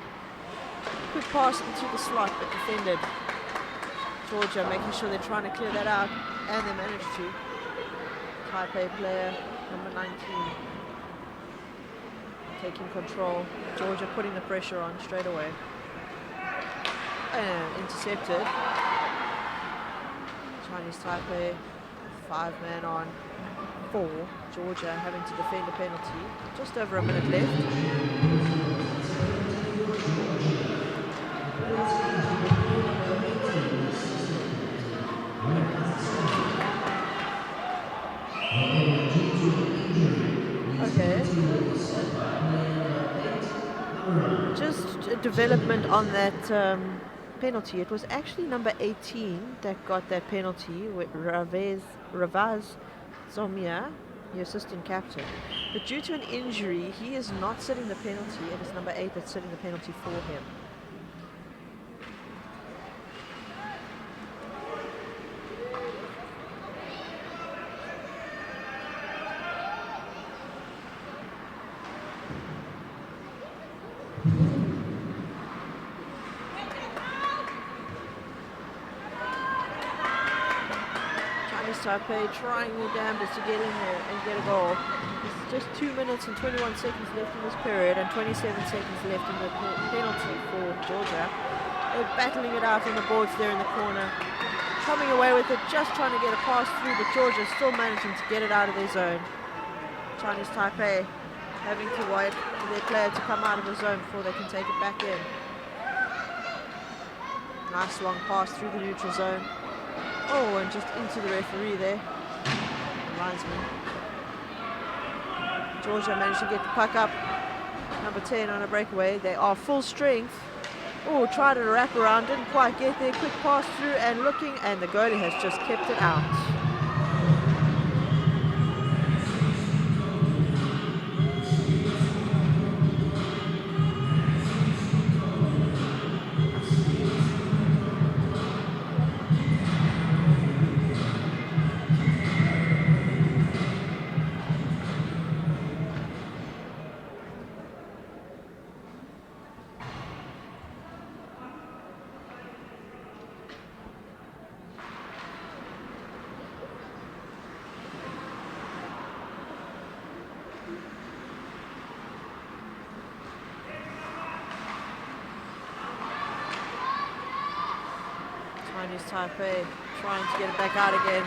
Quick pass into the slot, but defended. Georgia making sure they're trying to clear that out, and they managed to. Taipei player, number 19, taking control. Georgia putting the pressure on straight away. And intercepted. Chinese Taipei, 5-man on 4. Georgia having to defend a penalty. Just over a minute left. Okay. Just a development on that penalty. It was actually number 18 that got that penalty with Ravaz Zomia, the assistant captain. But due to an injury, he is not setting the penalty. It is number 8 that's setting the penalty for him. Taipei trying their damnedest to get in there and get a goal. It's just 2 minutes and 21 seconds left in this period and 27 seconds left in the penalty for Georgia. They're battling it out on the boards there in the corner. Coming away with it, just trying to get a pass through, but Georgia still managing to get it out of their zone. Chinese Taipei having to wait for their player to come out of the zone before they can take it back in. Nice long pass through the neutral zone. Oh, and just into the referee there. Linesman. Georgia managed to get the puck up. Number 10 on a breakaway. They are full strength. Oh, tried a wrap around, didn't quite get there. Quick pass through and looking, and the goalie has just kept it out. Chinese Taipei trying to get it back out again.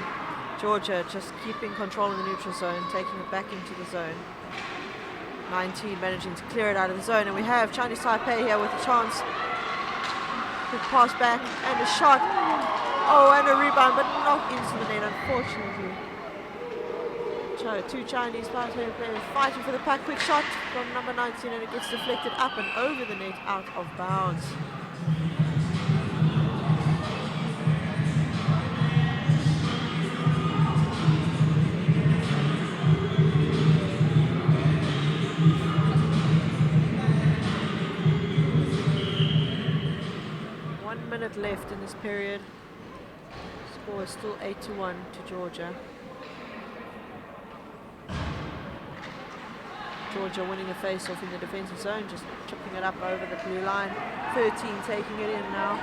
Georgia just keeping control in the neutral zone, taking it back into the zone. 19 managing to clear it out of the zone, and we have Chinese Taipei here with a chance. Quick pass back and a shot. Oh, and a rebound, but not into the net, unfortunately. Two Chinese Taipei players fighting for the puck. Quick shot from number 19, and it gets deflected up and over the net, out of bounds. Left in this period. Score is still 8-1 to Georgia. Georgia winning a face-off in the defensive zone, just chipping it up over the blue line. 13 taking it in now.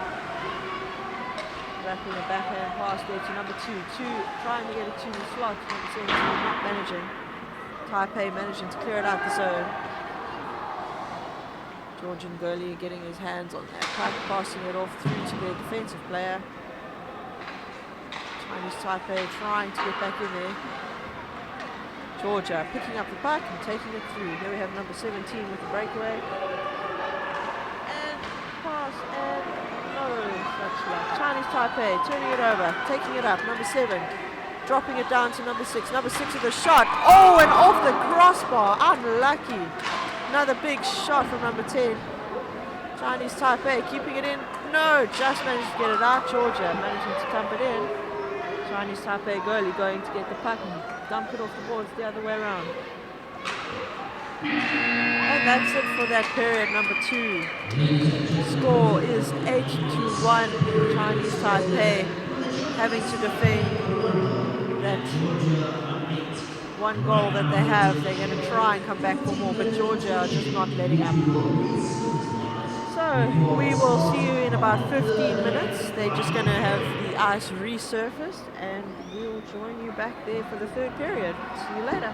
Wrapping a backhand pass there to number 2. 2 trying to get it to the slot. Number 17 not managing. Taipei managing to clear it out the zone. Georgian goalie getting his hands on that puck, passing it off through to their defensive player. Chinese Taipei trying to get back in there. Georgia picking up the puck and taking it through. Here we have number 17 with the breakaway. And pass, and no such luck. Chinese Taipei turning it over, taking it up. Number 7 dropping it down to number 6. Number 6 with a shot. Oh, and off the crossbar. Unlucky. Another big shot from number 10. Chinese Taipei keeping it in. No, just managed to get it out. Georgia managing to dump it in. Chinese Taipei goalie going to get the puck and dump it off the boards the other way around. And that's it for that period number 2. Score is 8-1. Chinese Taipei having to defend that one goal that they have. They're going to try and come back for more, but Georgia are just not letting up. So we will see you in about 15 minutes. They're just going to have the ice resurfaced, and we'll join you back there for the third period. See you later.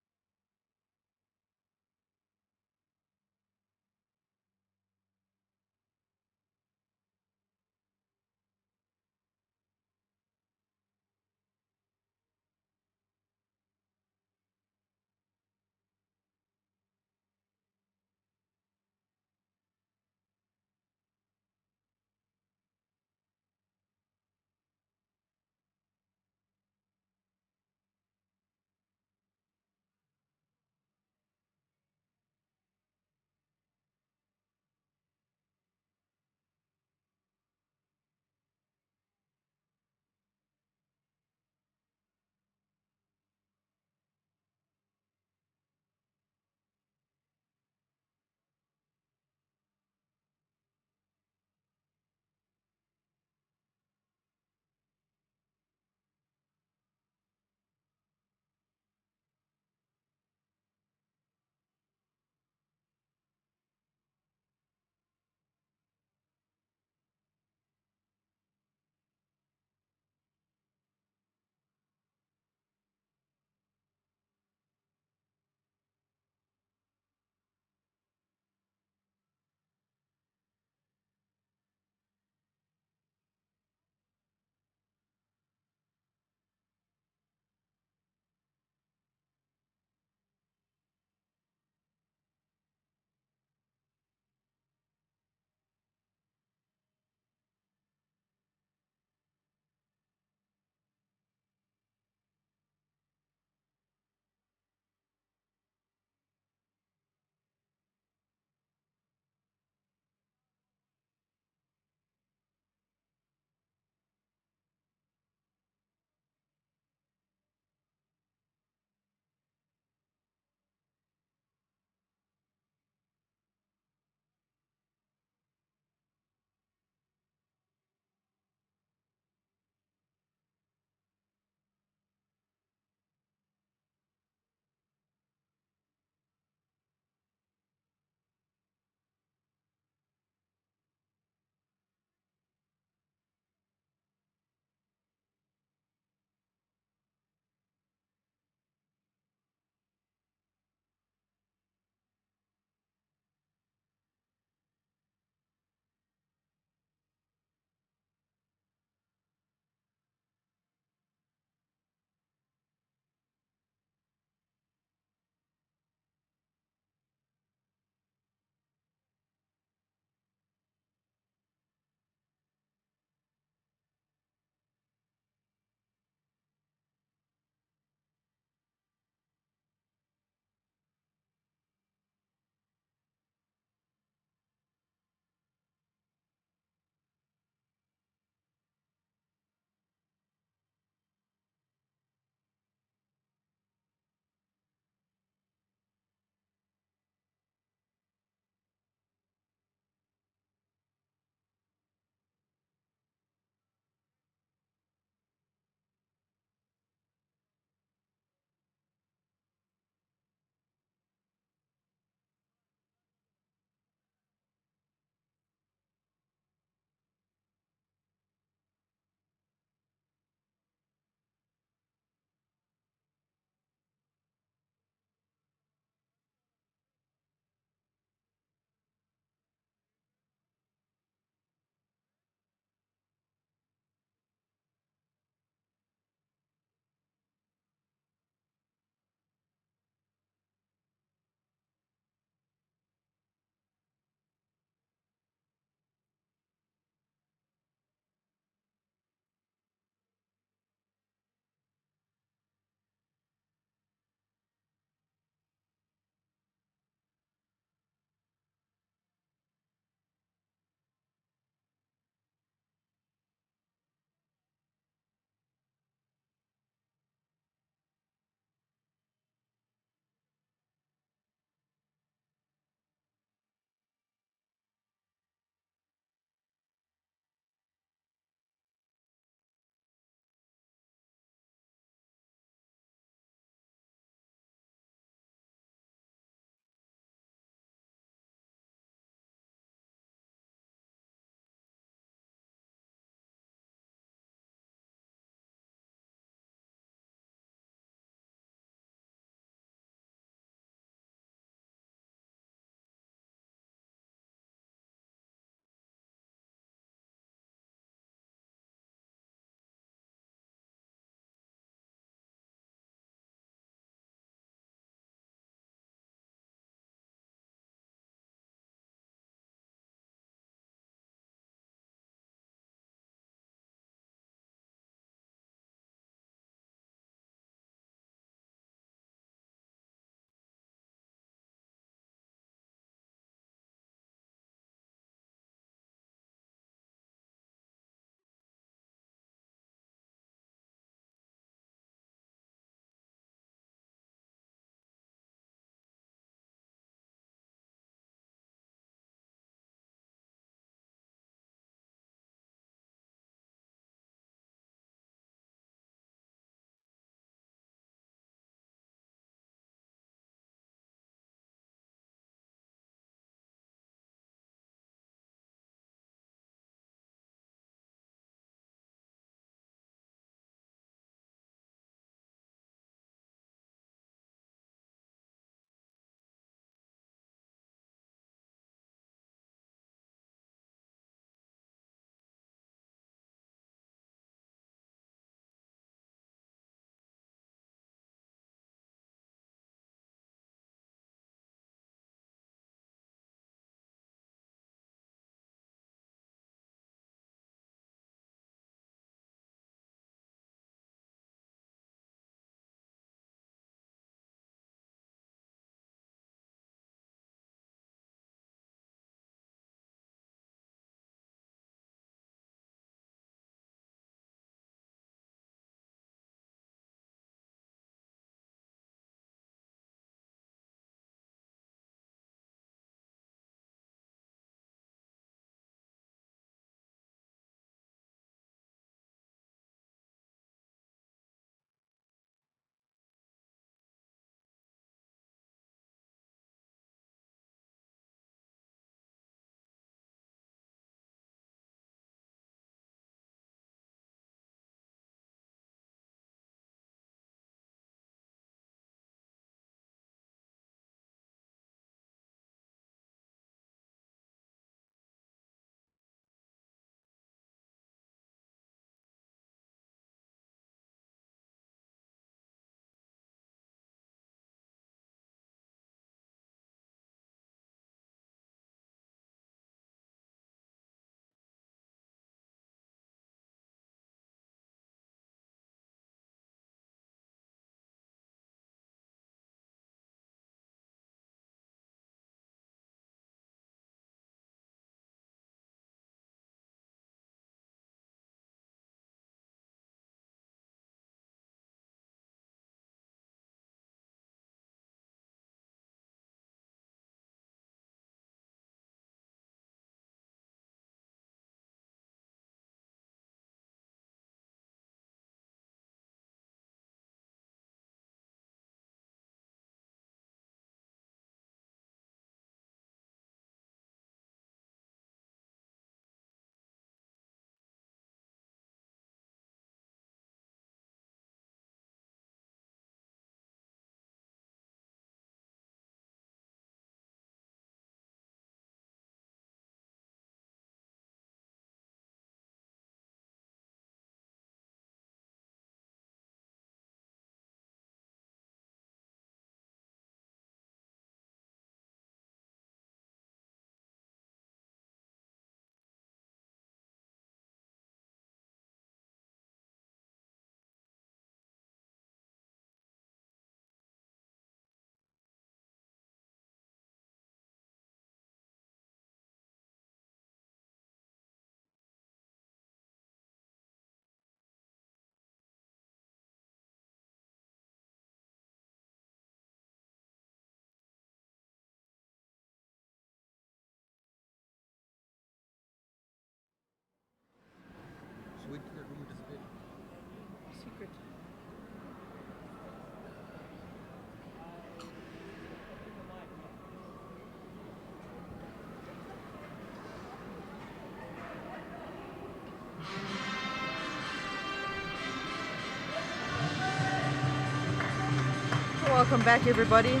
Welcome back, everybody.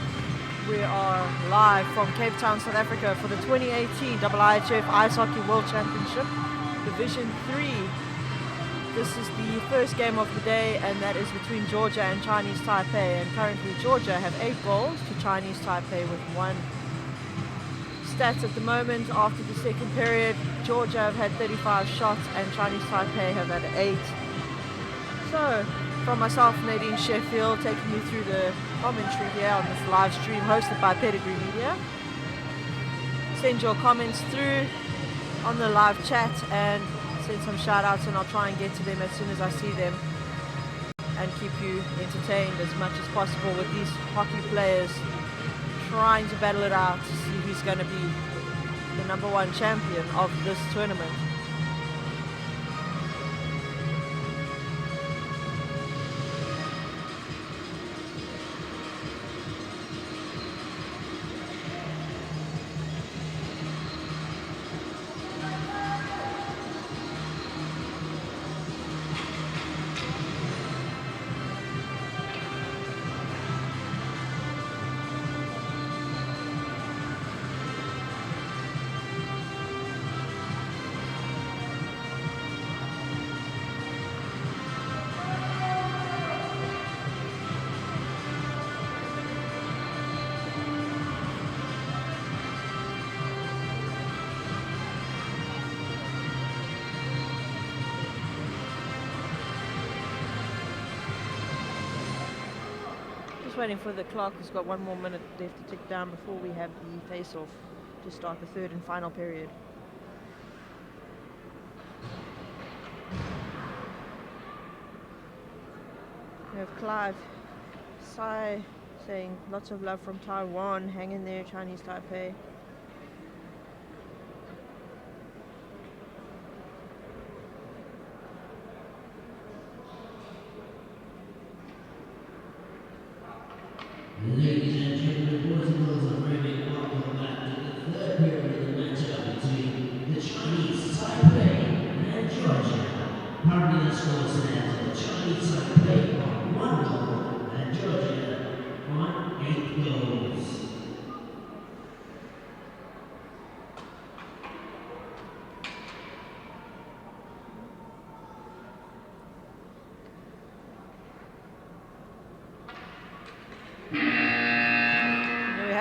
We are live from Cape Town, South Africa for the 2018 IIHF Ice Hockey World Championship, Division 3. This is the first game of the day, and that is between Georgia and Chinese Taipei. And currently Georgia have 8 goals to Chinese Taipei with 1. Stats at the moment after the second period, Georgia have had 35 shots and Chinese Taipei have had 8. So, from myself, Nadine Sheffield, taking you through the commentary here on this live stream hosted by Pedigree Media. Send your comments through on the live chat and send some shout outs, and I'll try and get to them as soon as I see them and keep you entertained as much as possible with these hockey players trying to battle it out to see who's going to be the #1 champion of this tournament. Waiting for the clock. It's got 1 more minute left to tick down before we have the face-off to start the third and final period. We have Clive Sai saying lots of love from Taiwan. Hang in there, Chinese Taipei. Ladies and gentlemen, boys and girls, I'm very welcome back to the third period of the matchup between the Chinese Taipei and Georgia. Currently the score stands for Chinese Taipei on 1 goal and Georgia on 8 goals.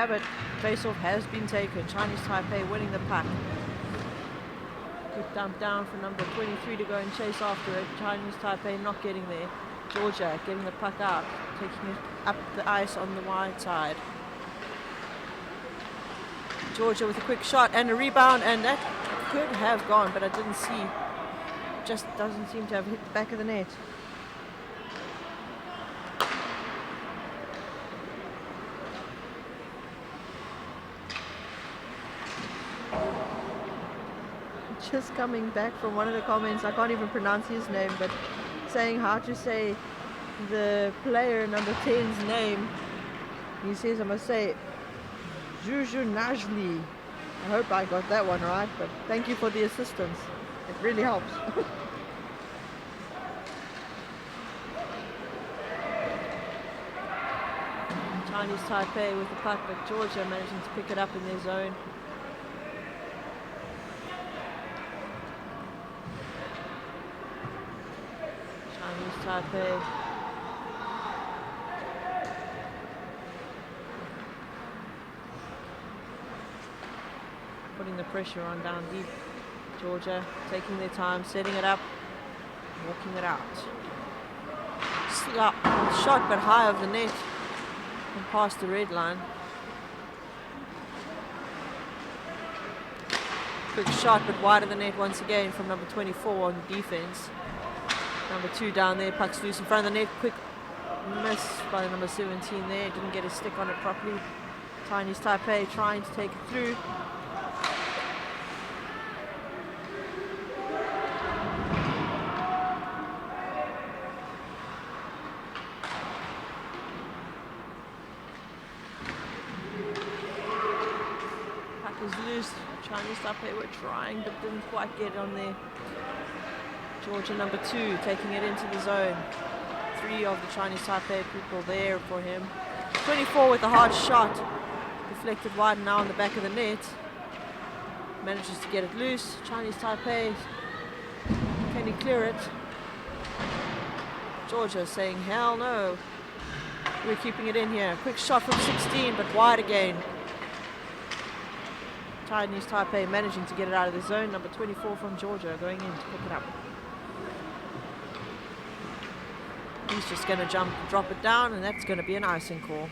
But face-off has been taken. Chinese Taipei winning the puck. Good dump down for number 23 to go and chase after it. Chinese Taipei not getting there. Georgia getting the puck out, taking it up the ice on the wide side. Georgia with a quick shot and a rebound, and that could have gone, but I didn't see. Just doesn't seem to have hit the back of the net. Just coming back from one of the comments, I can't even pronounce his name, but saying how to say the player number 10's name. He says I must say Juju Najli. I hope I got that one right, but thank you for the assistance. It really helps. Chinese Taipei with the puck, but Georgia managing to pick it up in their zone. Taipei. Putting the pressure on down deep. Georgia taking their time, setting it up, walking it out. Shot but high of the net and past the red line. Quick shot but wide of the net once again from number 24 on defense. Number 2 down there, puck's loose in front of the net. Quick miss by number 17 there. Didn't get a stick on it properly. Chinese Taipei trying to take it through. Puck is loose. Chinese Taipei were trying but didn't quite get it on there. Georgia number 2 taking it into the zone. 3 of the Chinese Taipei people there for him. 24 with a hard shot. Deflected wide now on the back of the net. Manages to get it loose. Chinese Taipei, can he clear it? Georgia saying, hell no. We're keeping it in here. Quick shot from 16, but wide again. Chinese Taipei managing to get it out of the zone. Number 24 from Georgia going in to pick it up. He's just going to drop it down, and that's going to be an icing call.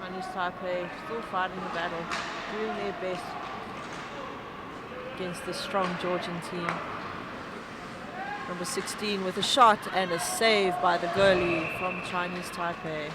Chinese Taipei still fighting the battle, doing their best against the strong Georgian team. Number 16 with a shot and a save by the goalie from Chinese Taipei.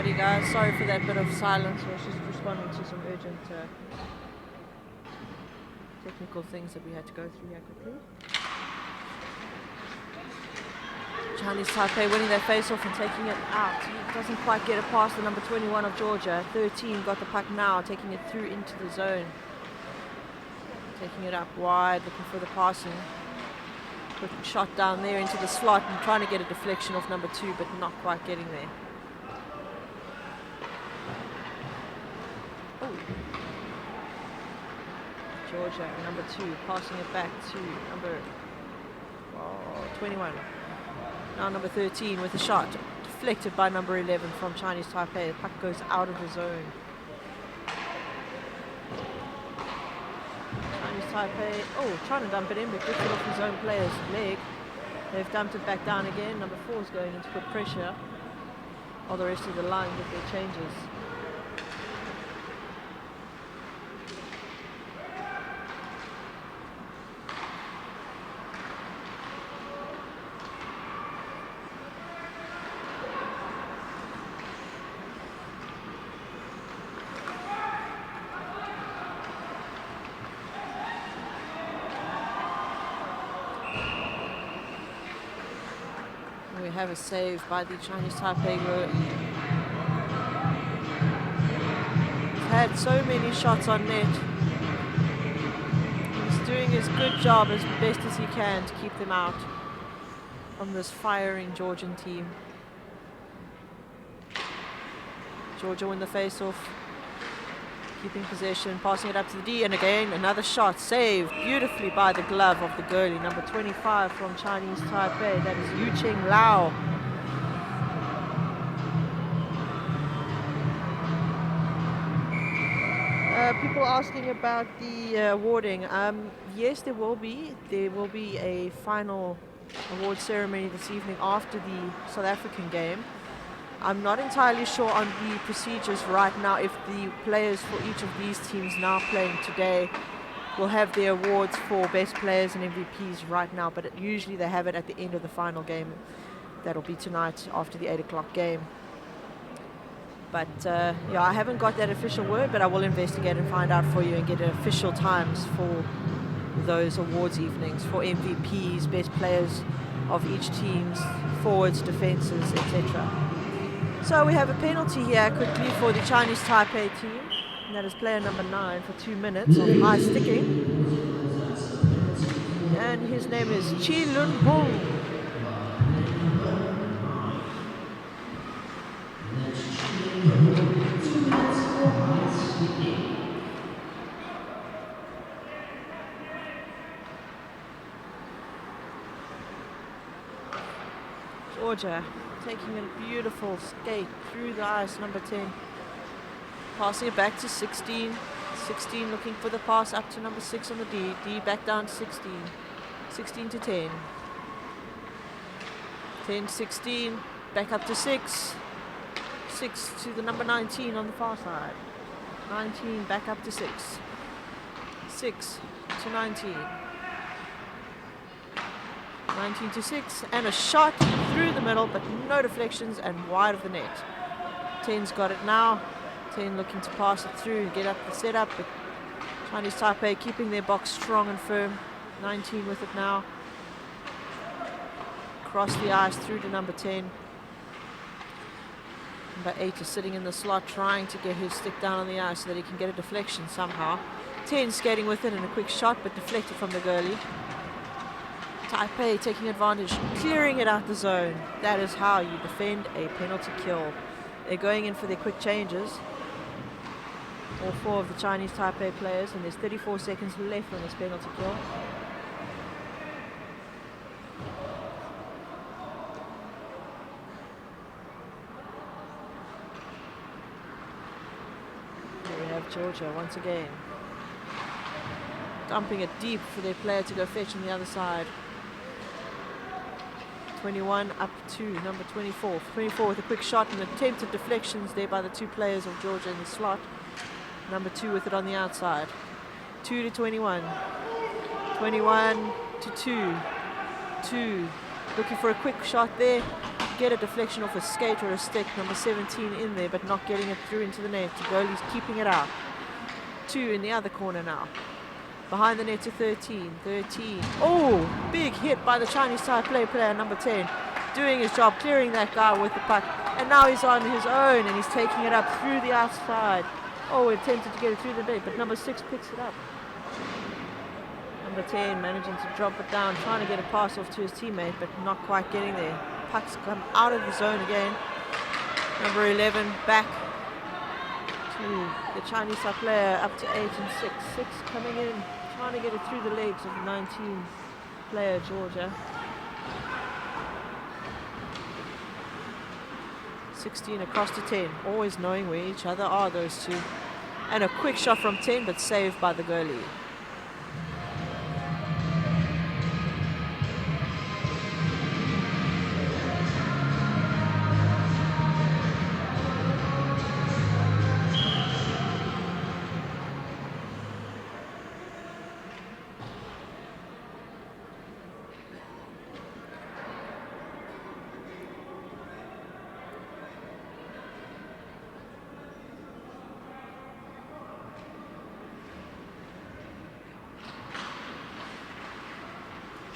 Alrighty guys, sorry for that bit of silence. I was just responding to some urgent technical things that we had to go through here quickly. Chinese Taipei winning their face-off and taking it out. He doesn't quite get it past the number 21 of Georgia. 13 got the puck now, taking it through into the zone. Taking it up wide, looking for the passing. Quick shot down there into the slot and trying to get a deflection off number 2, but not quite getting there. Georgia, number 2, passing it back to number 21. Now number 13 with a shot. Deflected by number 11 from Chinese Taipei. The puck goes out of the zone. Chinese Taipei, trying to dump it in, but gets it off his own player's leg. They've dumped it back down again. Number 4 is going in to put pressure. All the rest of the line get their changes. We have a save by the Chinese Taipei goalie. He's had so many shots on net. He's doing his good job as best as he can to keep them out from this firing Georgian team. Georgia win the face-off. Keeping possession, passing it up to the D, and again another shot saved beautifully by the glove of the goalie, number 25 from Chinese Taipei. That is Yu Cheng Lao. People asking about the awarding. Yes, there will be a final award ceremony this evening after the South African game. I'm not entirely sure on the procedures right now if the players for each of these teams now playing today will have their awards for best players and MVPs right now, but usually they have it at the end of the final game. That'll be tonight after the 8 o'clock game. But yeah, I haven't got that official word, but I will investigate and find out for you and get official times for those awards evenings for MVPs, best players of each team's forwards, defenses, etc. So we have a penalty here quickly for the Chinese Taipei team. And that is player number 9 for 2 minutes of high sticking. And his name is Chi Lun Hong. Georgia taking a beautiful skate through the ice, number 10. Passing it back to 16. 16 looking for the pass up to number 6 on the D. D back down to 16. 16 to 10. 10 to 16. Back up to 6. 6 to the number 19 on the far side. 19 back up to 6. 6 to 19. 19 to 6. And a shot through the middle, but no deflections and wide of the net. 10's got it now. 10 looking to pass it through and get up the setup, but Chinese Taipei keeping their box strong and firm. 19 with it now. Across the ice through to number 10. Number 8 is sitting in the slot trying to get his stick down on the ice so that he can get a deflection somehow. 10 skating with it and a quick shot, but deflected from the goalie. Taipei taking advantage, clearing it out the zone. That is how you defend a penalty kill. They're going in for their quick changes. All 4 of the Chinese Taipei players, and there's 34 seconds left on this penalty kill. Here we have Georgia once again. Dumping it deep for their player to go fetch on the other side. 21 up to number 24. 24 with a quick shot and attempted deflections there by the 2 players of Georgia in the slot. Number 2 with it on the outside. 2 to 21. 21 to 2. 2. Looking for a quick shot there. Get a deflection off a skate or a stick. Number 17 in there, but not getting it through into the net. The goalie's keeping it out. 2 in the other corner now. Behind the net to 13. 13. Oh, big hit by the Chinese Taipei player, number 10. Doing his job, clearing that guy with the puck. And now he's on his own and he's taking it up through the outside. Oh, attempted to get it through the net, but number 6 picks it up. Number 10 managing to drop it down, trying to get a pass off to his teammate, but not quite getting there. Puck's come out of the zone again. Number 11 back to the Chinese player up to 8 and 6. 6 coming in, trying to get it through the legs of the 19 player Georgia. 16 across to 10, always knowing where each other are, those 2. And a quick shot from 10, but saved by the goalie.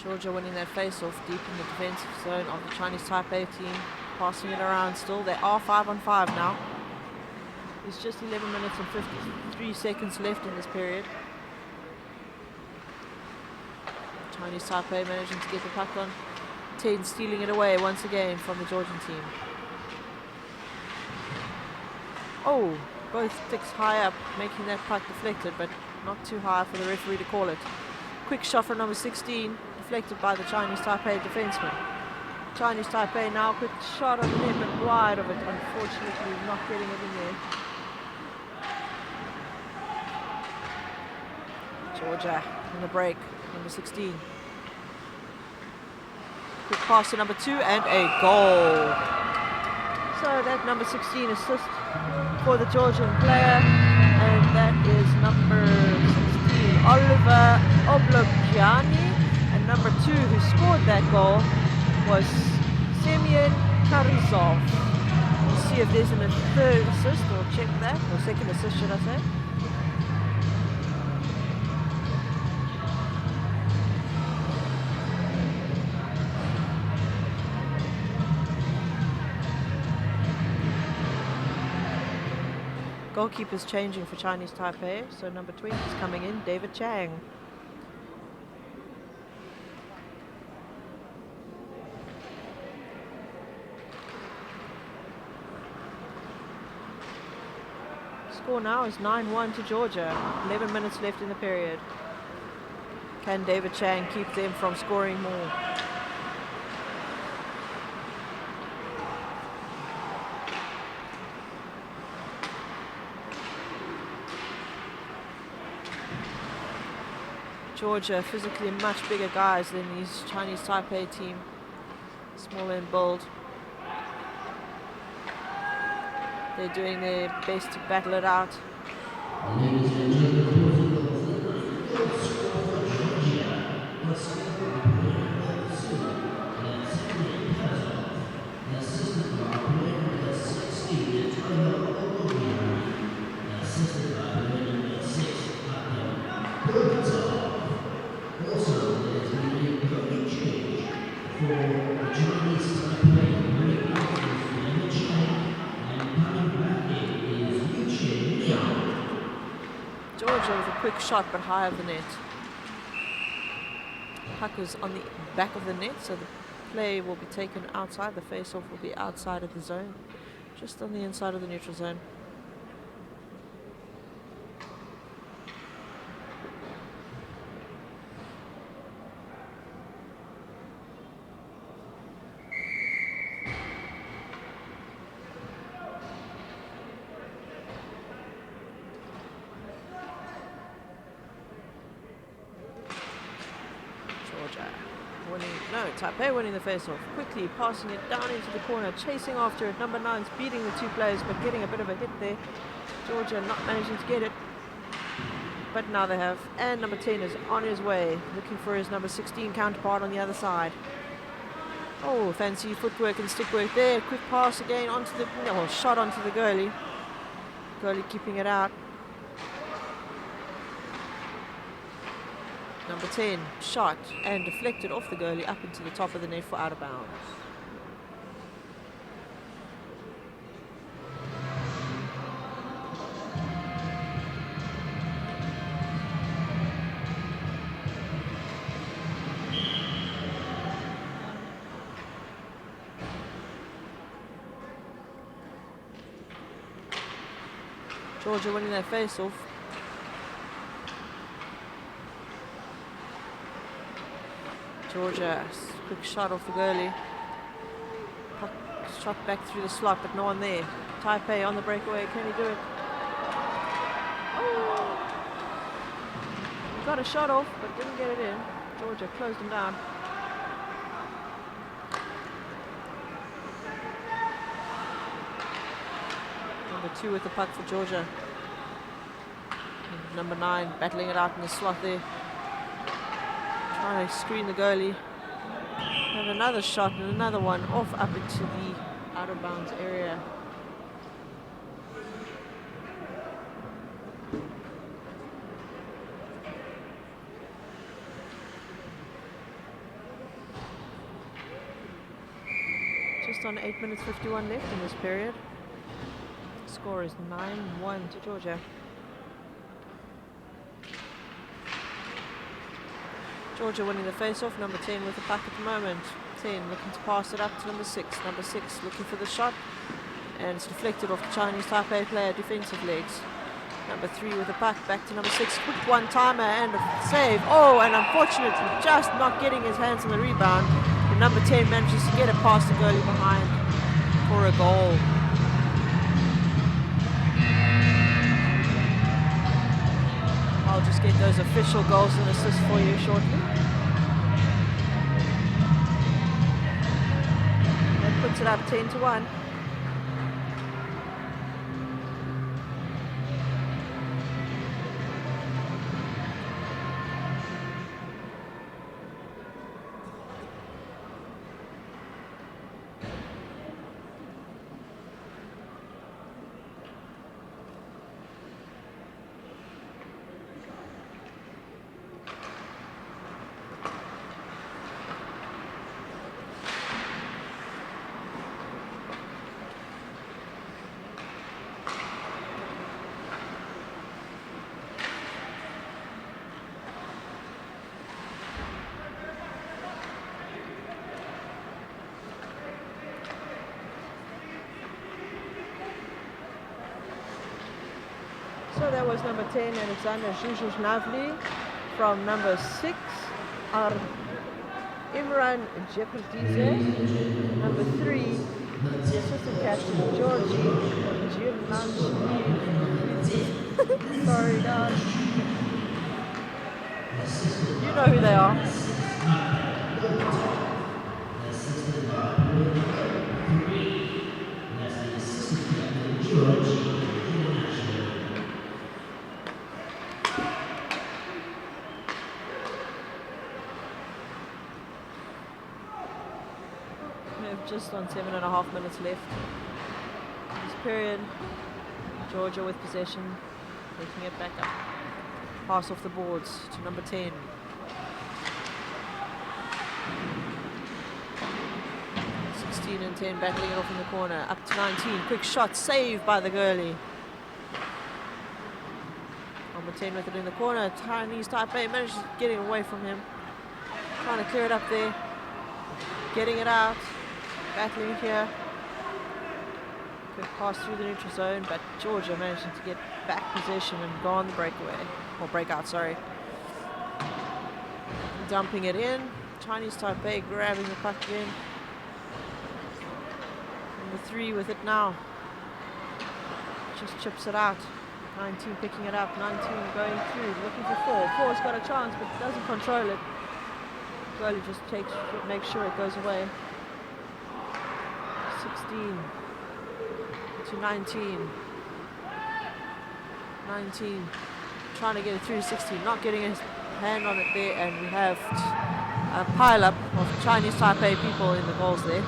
Georgia winning that face-off deep in the defensive zone of the Chinese Taipei team. Passing it around still. They are 5 on 5 now. There's just 11 minutes and 53 seconds left in this period. Chinese Taipei managing to get the puck on. 10 stealing it away once again from the Georgian team. Oh, both sticks high up, making that puck deflected, but not too high for the referee to call it. Quick shot from number 16. Deflected by the Chinese Taipei defenseman. Chinese Taipei now, quick shot on the net, but wide of it. Unfortunately, not getting it in there. Georgia in the break, number 16. Quick pass to number 2 and a goal. So that number 16 assist for the Georgian player, and that is number 16, Oliver Oblogiani, and number 2 who scored that goal was Semyon Karizov. We'll see if there's a third assist, or check that, or second assist should I say. Goalkeeper's changing for Chinese Taipei, so number 20 is coming in, David Chang. Score now is 9-1 to Georgia, 11 minutes left in the period. Can David Chang keep them from scoring more? Georgia physically much bigger guys than these Chinese Taipei team, smaller in build. They're doing their best to battle it out. Ladies and gentlemen, the score for Georgia was assisted by player number 16, assisted by player number 6, also, there's been a coaching change for the Chinese Taipei, bringing out the Chang, and coming back in is Yuchen Liang. Georgia with a quick shot but high of the net. Puck was on the back of the net, so the play will be taken outside. The face-off will be outside of the zone, just on the inside of the neutral zone. Taipei winning the face-off, quickly passing it down into the corner, chasing after it. Number 9's beating the two players, but getting a bit of a hit there. Georgia not managing to get it, but now they have. And number 10 is on his way, looking for his number 16 counterpart on the other side. Oh, fancy footwork and stickwork there. Quick pass again onto the, well, shot onto the goalie. Goalie keeping it out. Number 10 shot and deflected off the goalie up into the top of the net for out of bounds. Georgia winning their face-off. Georgia, quick shot off the goalie. Puck shot back through the slot, but no one there. Taipei on the breakaway, can he do it? Oh! He got a shot off, but didn't get it in. Georgia closed him down. Number 2 with the puck for Georgia. And number 9 battling it out in the slot there. Trying to screen the goalie. And another shot and another one off up into the out of bounds area. Just on 8 minutes 51 left in this period. The score is 9-1 to Georgia. Georgia winning the face-off, number 10 with the puck at the moment. 10 looking to pass it up to number 6. Number 6 looking for the shot, and it's deflected off the Chinese Taipei player defensive legs. Number 3 with the puck back to number 6. Quick one-timer and a save. Oh, and unfortunately just not getting his hands on the rebound. And number 10 manages to get it past the goalie behind for a goal. I'll just get those official goals and assists for you shortly. That puts it up 10-1. that was number 10, Alexander Zhuzhuzhnavli. From number 6, Imran Jeperdize. Number 3, the assistant captain, Georgi Gianlanchli. Sorry, guys. You know who they are. We have just on 7.5 minutes left. This period, Georgia with possession, taking it back up. Pass off the boards to number 10. 16 and 10 battling it off in the corner. Up to 19. Quick shot, saved by the goalie. Number 10 with it in the corner. Chinese Taipei manages getting away from him. Trying to clear it up there. Getting it out. Battling here. Quick pass through the neutral zone, but Georgia managing to get back possession and go on the breakaway. Or breakout, sorry. Dumping it in. Chinese Taipei grabbing the puck again. Number 3 with it now. Just chips it out. 19 picking it up. 19 going through. Looking for 4. 4's got a chance, but doesn't control it. Goalie just makes sure it goes away. 16 to 19. 19 trying to get it through to 16, not getting his hand on it there, and we have a pile-up of Chinese Taipei people in the goals there.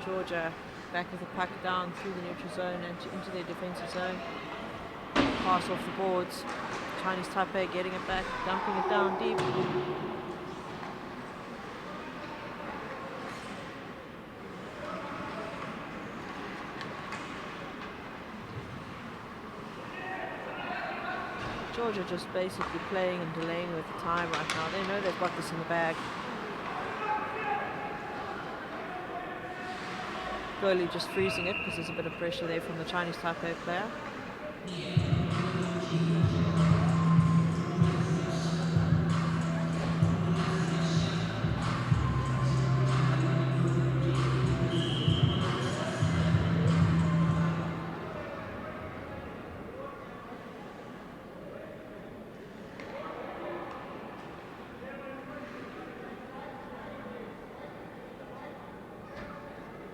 Georgia back with the puck down through the neutral zone and into their defensive zone. Pass off the boards. Chinese Taipei getting it back, dumping it down deep. Georgia just basically playing and delaying with the time right now. They know they've got this in the bag. Goalie just freezing it because there's a bit of pressure there from the Chinese Taipei player.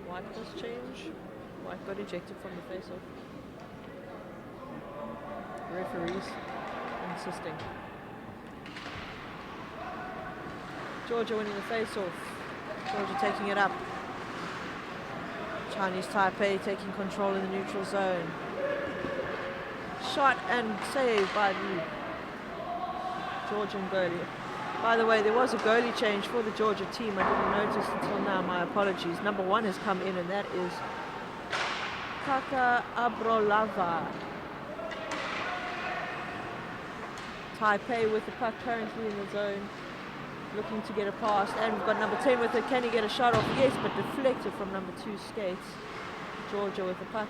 White does change. White got ejected from the face-off. Referees insisting. Georgia winning the face-off. Georgia taking it up. Chinese Taipei taking control in the neutral zone. Shot and saved by the Georgian goalie. By the way, there was a goalie change for the Georgia team. I didn't notice until now. My apologies. Number 1 has come in, and that is Kaka Abrolava. Taipei with the puck currently in the zone, looking to get a pass. And we've got number 10 with it. Can he get a shot off? Yes, but deflected from number 2 skates. Georgia with the puck.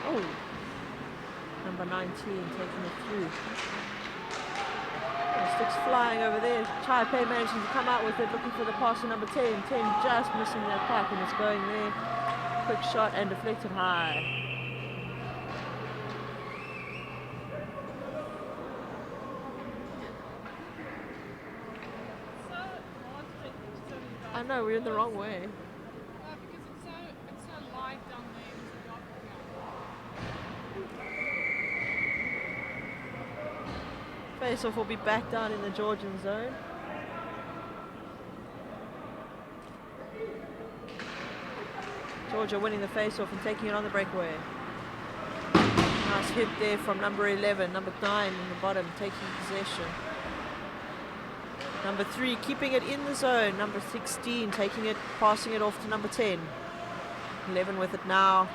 Oh, number 19 taking it through. Sticks flying over there. Taipei managing to come out with it, looking for the pass to number 10. 10 just missing that puck, and it's going there. Quick shot and deflected high. I know, we're in the wrong way. Yeah, because it's so light down there. It's a dark ground. Face-off will be back down in the Georgian zone. Georgia winning the face-off and taking it on the breakaway. Nice hit there from number 11, number 9 in the bottom, taking possession. Number 3 keeping it in the zone. Number 16 taking it, passing it off to number 10. 11 with it now.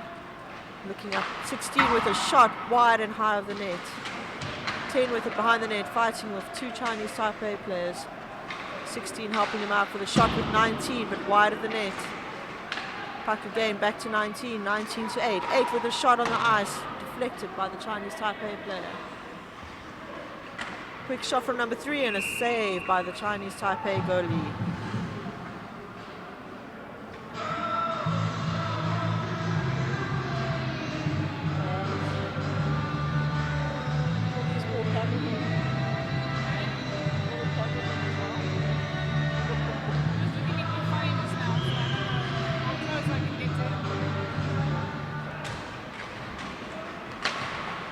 Looking up. 16 with a shot wide and high of the net. 10 with it behind the net, fighting with 2 Chinese Taipei players. 16 helping him out for the shot with 19, but wide of the net. Puck again back to 19, 19 to 8. 8 with a shot on the ice, deflected by the Chinese Taipei player. Quick shot from number 3 and a save by the Chinese Taipei goalie.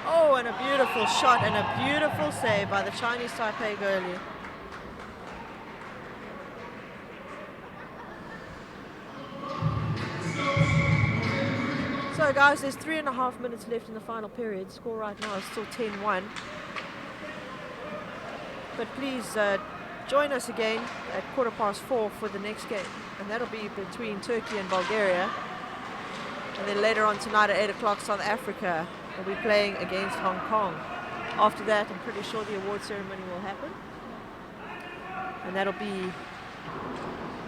Oh, and a beautiful shot and a beautiful save by the Chinese Taipei goalie. So guys, there's 3.5 minutes left in the final period. Score right now is still 10-1. But please join us again at 4:15 for the next game. And that'll be between Turkey and Bulgaria. And then later on tonight at 8 o'clock, South Africa will be playing against Hong Kong. After that, I'm pretty sure the award ceremony will happen. And that'll be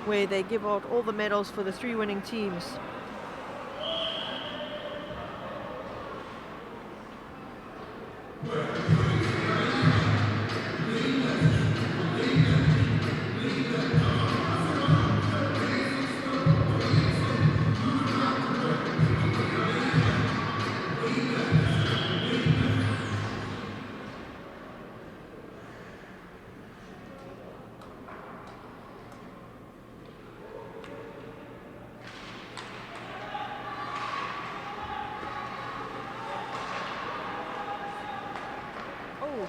where they give out all the medals for the 3 winning teams.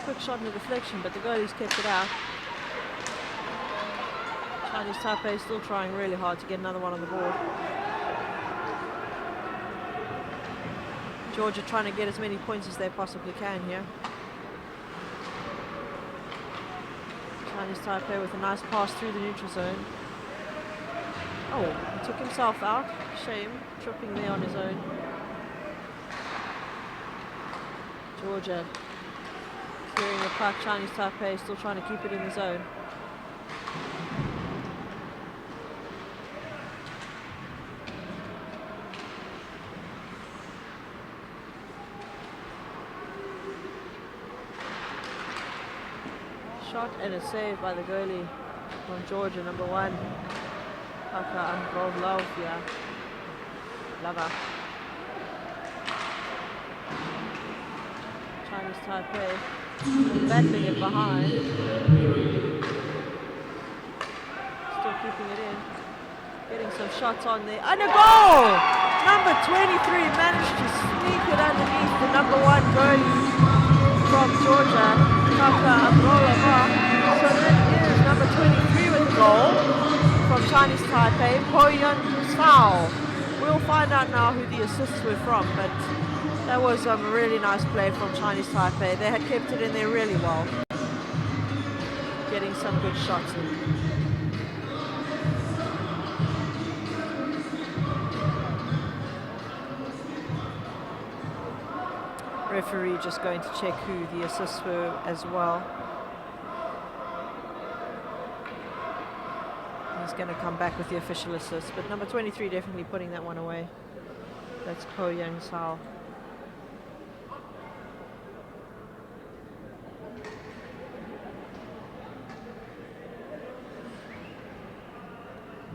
Quick shot in the deflection, but the goalie's kept it out. Chinese Taipei still trying really hard to get another one on the board. Georgia trying to get as many points as they possibly can here. Chinese Taipei with a nice pass through the neutral zone. Oh, he took himself out. Shame, tripping there on his own. Georgia clearing the puck. Chinese Taipei still trying to keep it in the zone. Shot and a save by the goalie from Georgia, number 1. Lava. Chinese Taipei battling it behind. Still keeping it in. Getting some shots on there. And a goal! Number 23 managed to sneak it underneath the number 1 goalie from Georgia, Kaka Amrolava. So that is number 23 with the goal from Chinese Taipei, Po-Yun Sao. We'll find out now who the assists were from, but that was a really nice play from Chinese Taipei. They had kept it in there really well. Getting some good shots in. Referee just going to check who the assists were as well. He's going to come back with the official assist, but number 23 definitely putting that one away. That's Po Yang Sao.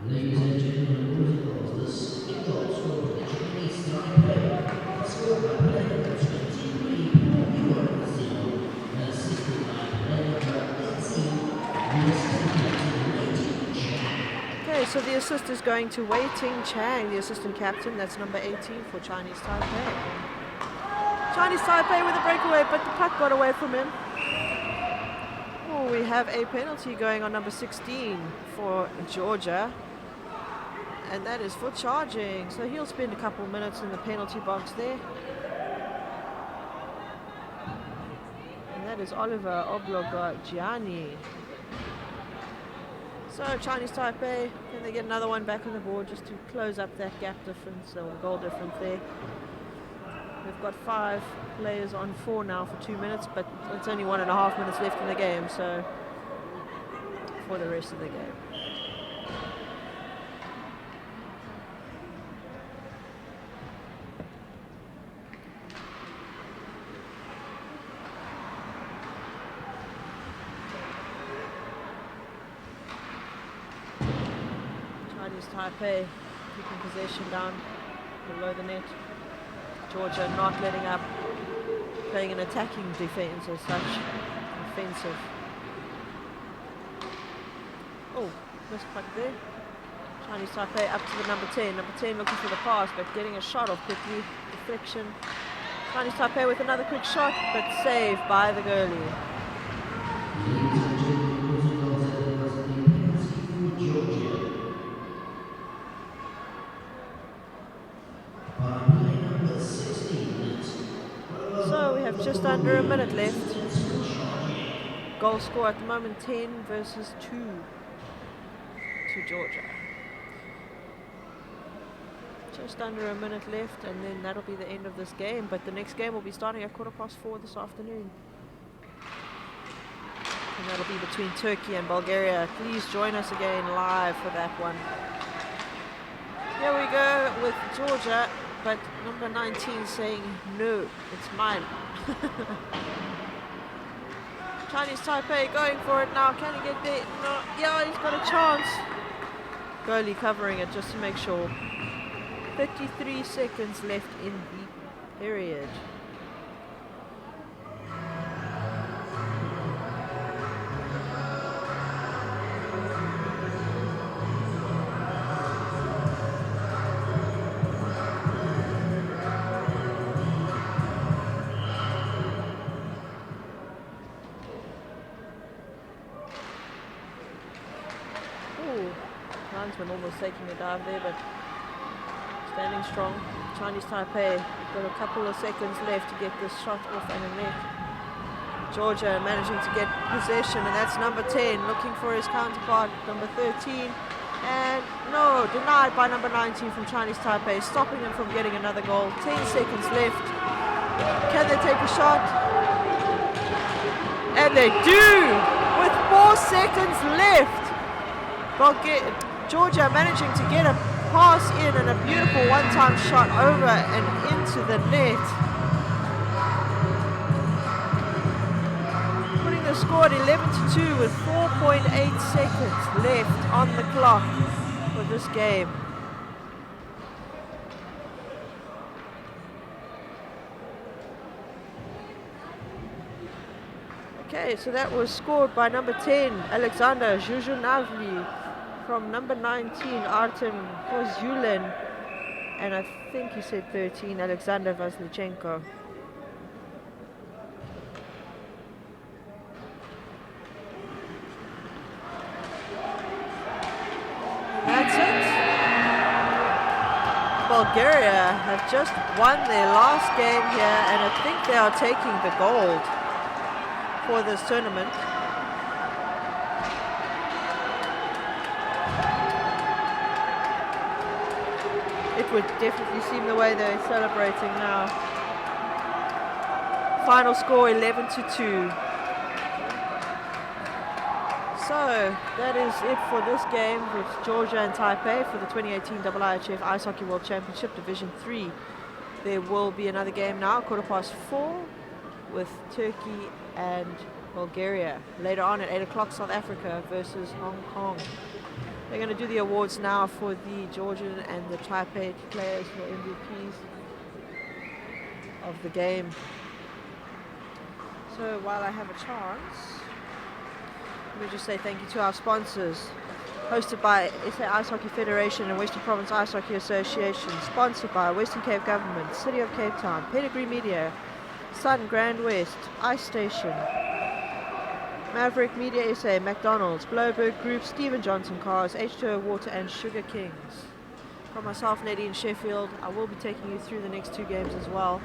Ladies and gentlemen, the second goal scored for the Chinese Taipei, scored by player 23, assisted by player 18, Okay, Okay, so the assist is going to Wei Ting Chang, the assistant captain. That's number 18 for Chinese Taipei. Chinese Taipei with a breakaway, but the puck got away from him. Oh, we have a penalty going on number 16 for Georgia. And that is for charging. So he'll spend a couple minutes in the penalty box there. And that is Oliver Oblogiani. So Chinese Taipei, can they get another one back on the board just to close up that gap difference or goal difference there? We've got 5 players on 4 now for 2 minutes, but it's only 1.5 minutes left in the game, so for the rest of the game. Chinese Taipei keeping possession down below the net. Georgia not letting up, playing an attacking defense as such, offensive. Oh, missed puck there. Chinese Taipei up to the number 10. Number 10 looking for the pass, but getting a shot off quickly. Deflection. Chinese Taipei with another quick shot, but saved by the goalie. So we have just under a minute left. Goal score at the moment 10 versus 2 to Georgia. Just under a minute left, and then that'll be the end of this game. But the next game will be starting at 4:15 this afternoon. And that'll be between Turkey and Bulgaria. Please join us again live for that one. Here we go with Georgia, but number 19 saying, no, it's mine. Chinese Taipei going for it now. Can he get there? No. Yeah, he's got a chance. Goalie covering it just to make sure. 33 seconds left in the period. Linesman almost taking a dive there, but standing strong. Chinese Taipei got a couple of seconds left to get this shot off and a net. Georgia managing to get possession, and that's number 10 looking for his counterpart, number 13. And no, denied by number 19 from Chinese Taipei, stopping him from getting another goal. 10 seconds left. Can they take a shot? And they do! With 4 seconds left. Georgia managing to get a pass in and a beautiful one-time shot over and into the net. Putting the score at 11-2 with 4.8 seconds left on the clock for this game. Okay, so that was scored by number 10, Alexander Zhuzhunavli, from number 19, Artem Kozyulin, and I think he said 13, Alexander Vazlichenko. That's it. Bulgaria have just won their last game here, and I think they are taking the gold for this tournament. It would definitely seem the way they're celebrating now. Final score 11-2. So that is it for this game with Georgia and Taipei for the 2018 IIHF Ice Hockey World Championship Division 3. There will be another game now, 4:15, with Turkey and Bulgaria. Later on at 8 o'clock, South Africa versus Hong Kong. They're going to do the awards now for the Georgian and the Taipei players who are MVPs of the game. So while I have a chance, let me just say thank you to our sponsors. Hosted by SA Ice Hockey Federation and Western Province Ice Hockey Association. Sponsored by Western Cape Government, City of Cape Town, Pedigree Media, Sun Grand West, Ice Station, Maverick Media SA, McDonald's, Blowbird Group, Stephen Johnson Cars, H2O Water and Sugar Kings. From myself, Nadine Sheffield, I will be taking you through the next 2 games as well.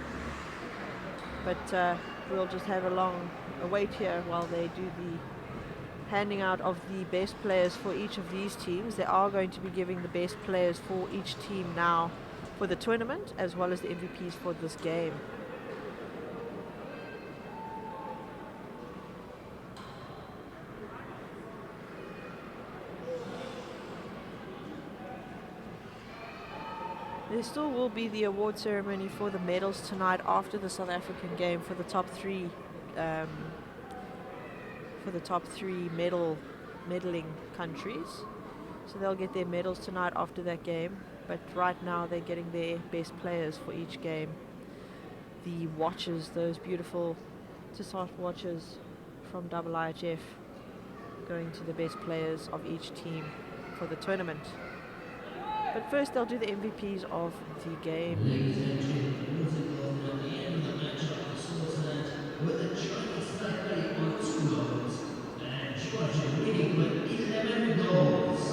But we'll just have a long wait here while they do the handing out of the best players for each of these teams. They are going to be giving the best players for each team now for the tournament, as well as the MVPs for this game. There still will be the award ceremony for the medals tonight after the South African game for the top 3 medaling countries. So they'll get their medals tonight after that game, but right now they're getting their best players for each game. The watches, those beautiful Tissot watches from IIHF, going to the best players of each team for the tournament. But first they'll do the MVPs of the game. Ladies and gentlemen, at the end of the matchup, the score stands with the Chinese Taipei on 2 goals and Georgia winning with 11 goals.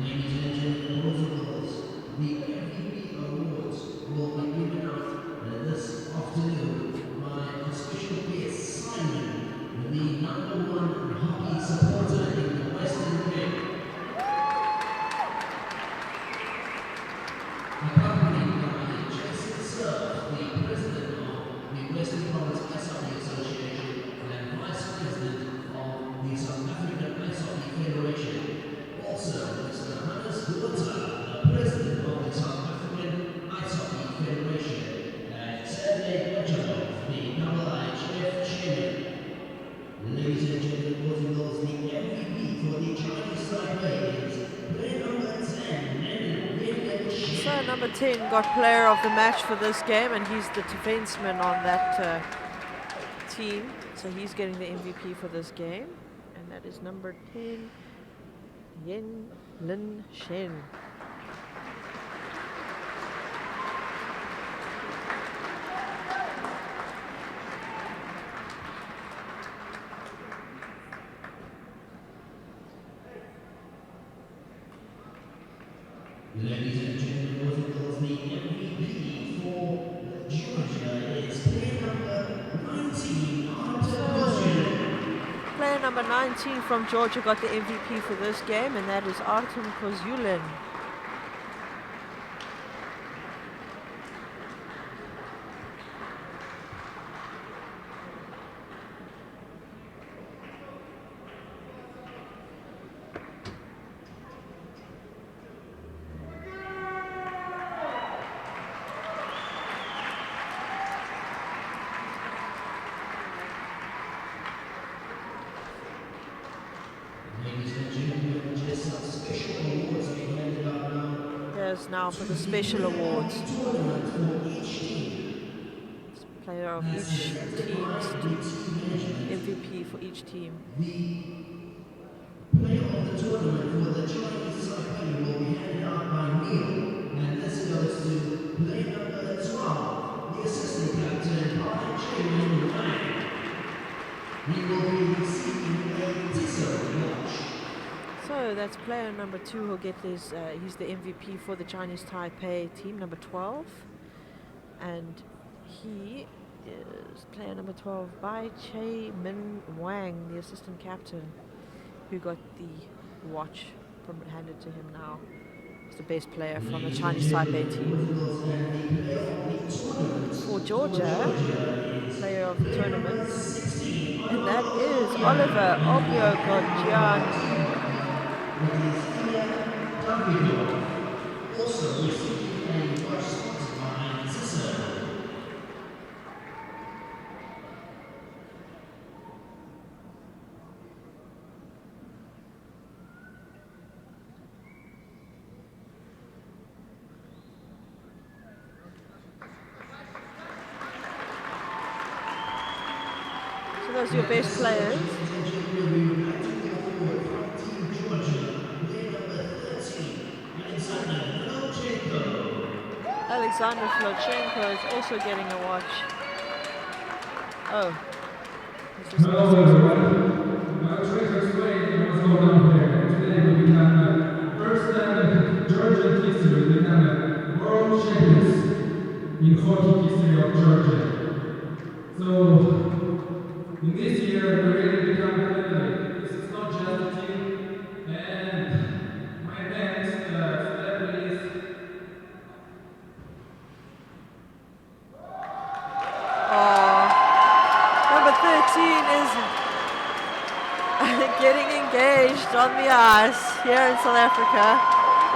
Ladies and gentlemen, the MVP awards will be given out this afternoon by a special guest, Simon, the #1 hockey supporter in the Western Cape. Accompanied by Jason Surf, the president of the Western Province Ice Hockey Association and vice president of the South African Ice Hockey Federation. Also, Mr. Hannes Dorter, the president of the South African Ice Hockey Federation, and Sergei Bachanov, the IIHF chairman. Ladies and gentlemen, boys and girls, the MVP for the Chinese Taipei is player number 10, So number 10 got player of the match for this game, and he's the defenseman on that team. So he's getting the MVP for this game, and that is number 10, Yen Lin Shen. Ladies and gentlemen, boys and girls, the MVP for Georgia is player number 19, Player number 19 from Georgia got the MVP for this game, and that is Artem Kozulin. Ladies and gentlemen, just some special awards being handed out now. There's now for the special awards. Tournament for each team. Player of each team's MVP for each team. The player of the tournament for the Chinese Taipei will be handed out by Neil, and this goes to player number 12, the assistant captain, J. Wang. He will be receiving a Tissot watch. So that's player number 2 who'll get his, he's the MVP for the Chinese Taipei team, number 12. And he is player number 12 by Che Min Wang, the assistant captain, who got the watch from handed to him now. He's the best player from the Chinese Taipei team. For Georgia, player of the tournament, and that is Oliver Obiogodjian. Also receiving a watch sponsored by Tissot. those are your best players. Alexander Flochenko is also getting a watch. Oh. Hello everyone. I will try to explain what's going on here. Today we become first time in Georgian history we become world champions in hockey history of Georgia. So in this year we really become a family. This is not just a team. And my next step is Number 13 is getting engaged on the ice here in South Africa.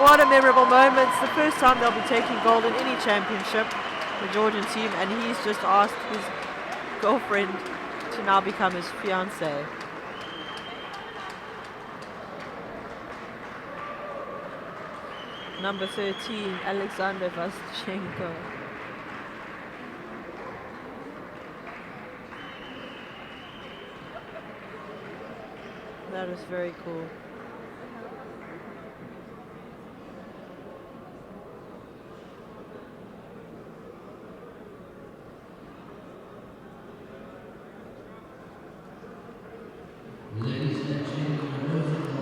What a memorable moment. It's the first time they'll be taking gold in any championship, the Georgian team, and he's just asked his girlfriend to now become his fiancée. Number 13, Alexander Vaschenko. That is very cool.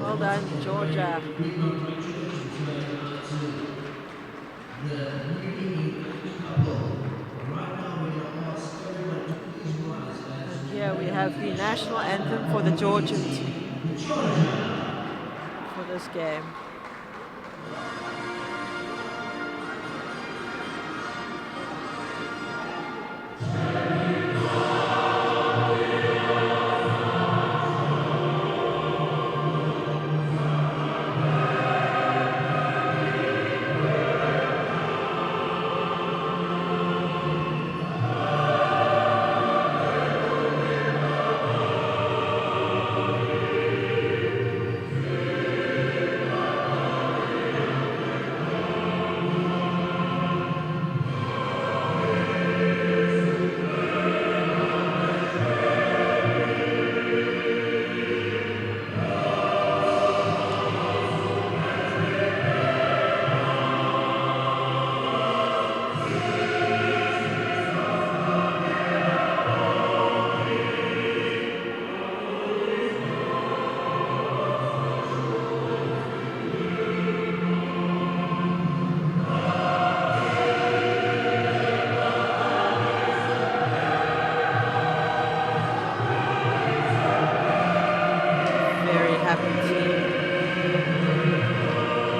Well done, Georgia. And here we have the national anthem for the Georgian team for this game.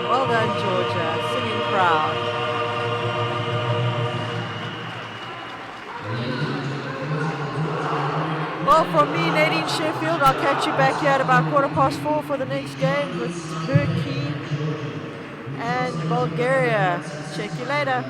Well done, Georgia. Singing crowd. Well, from me, Nadine Sheffield, I'll catch you back here at about 4:15 for the next game with Turkey and Bulgaria. Check you later.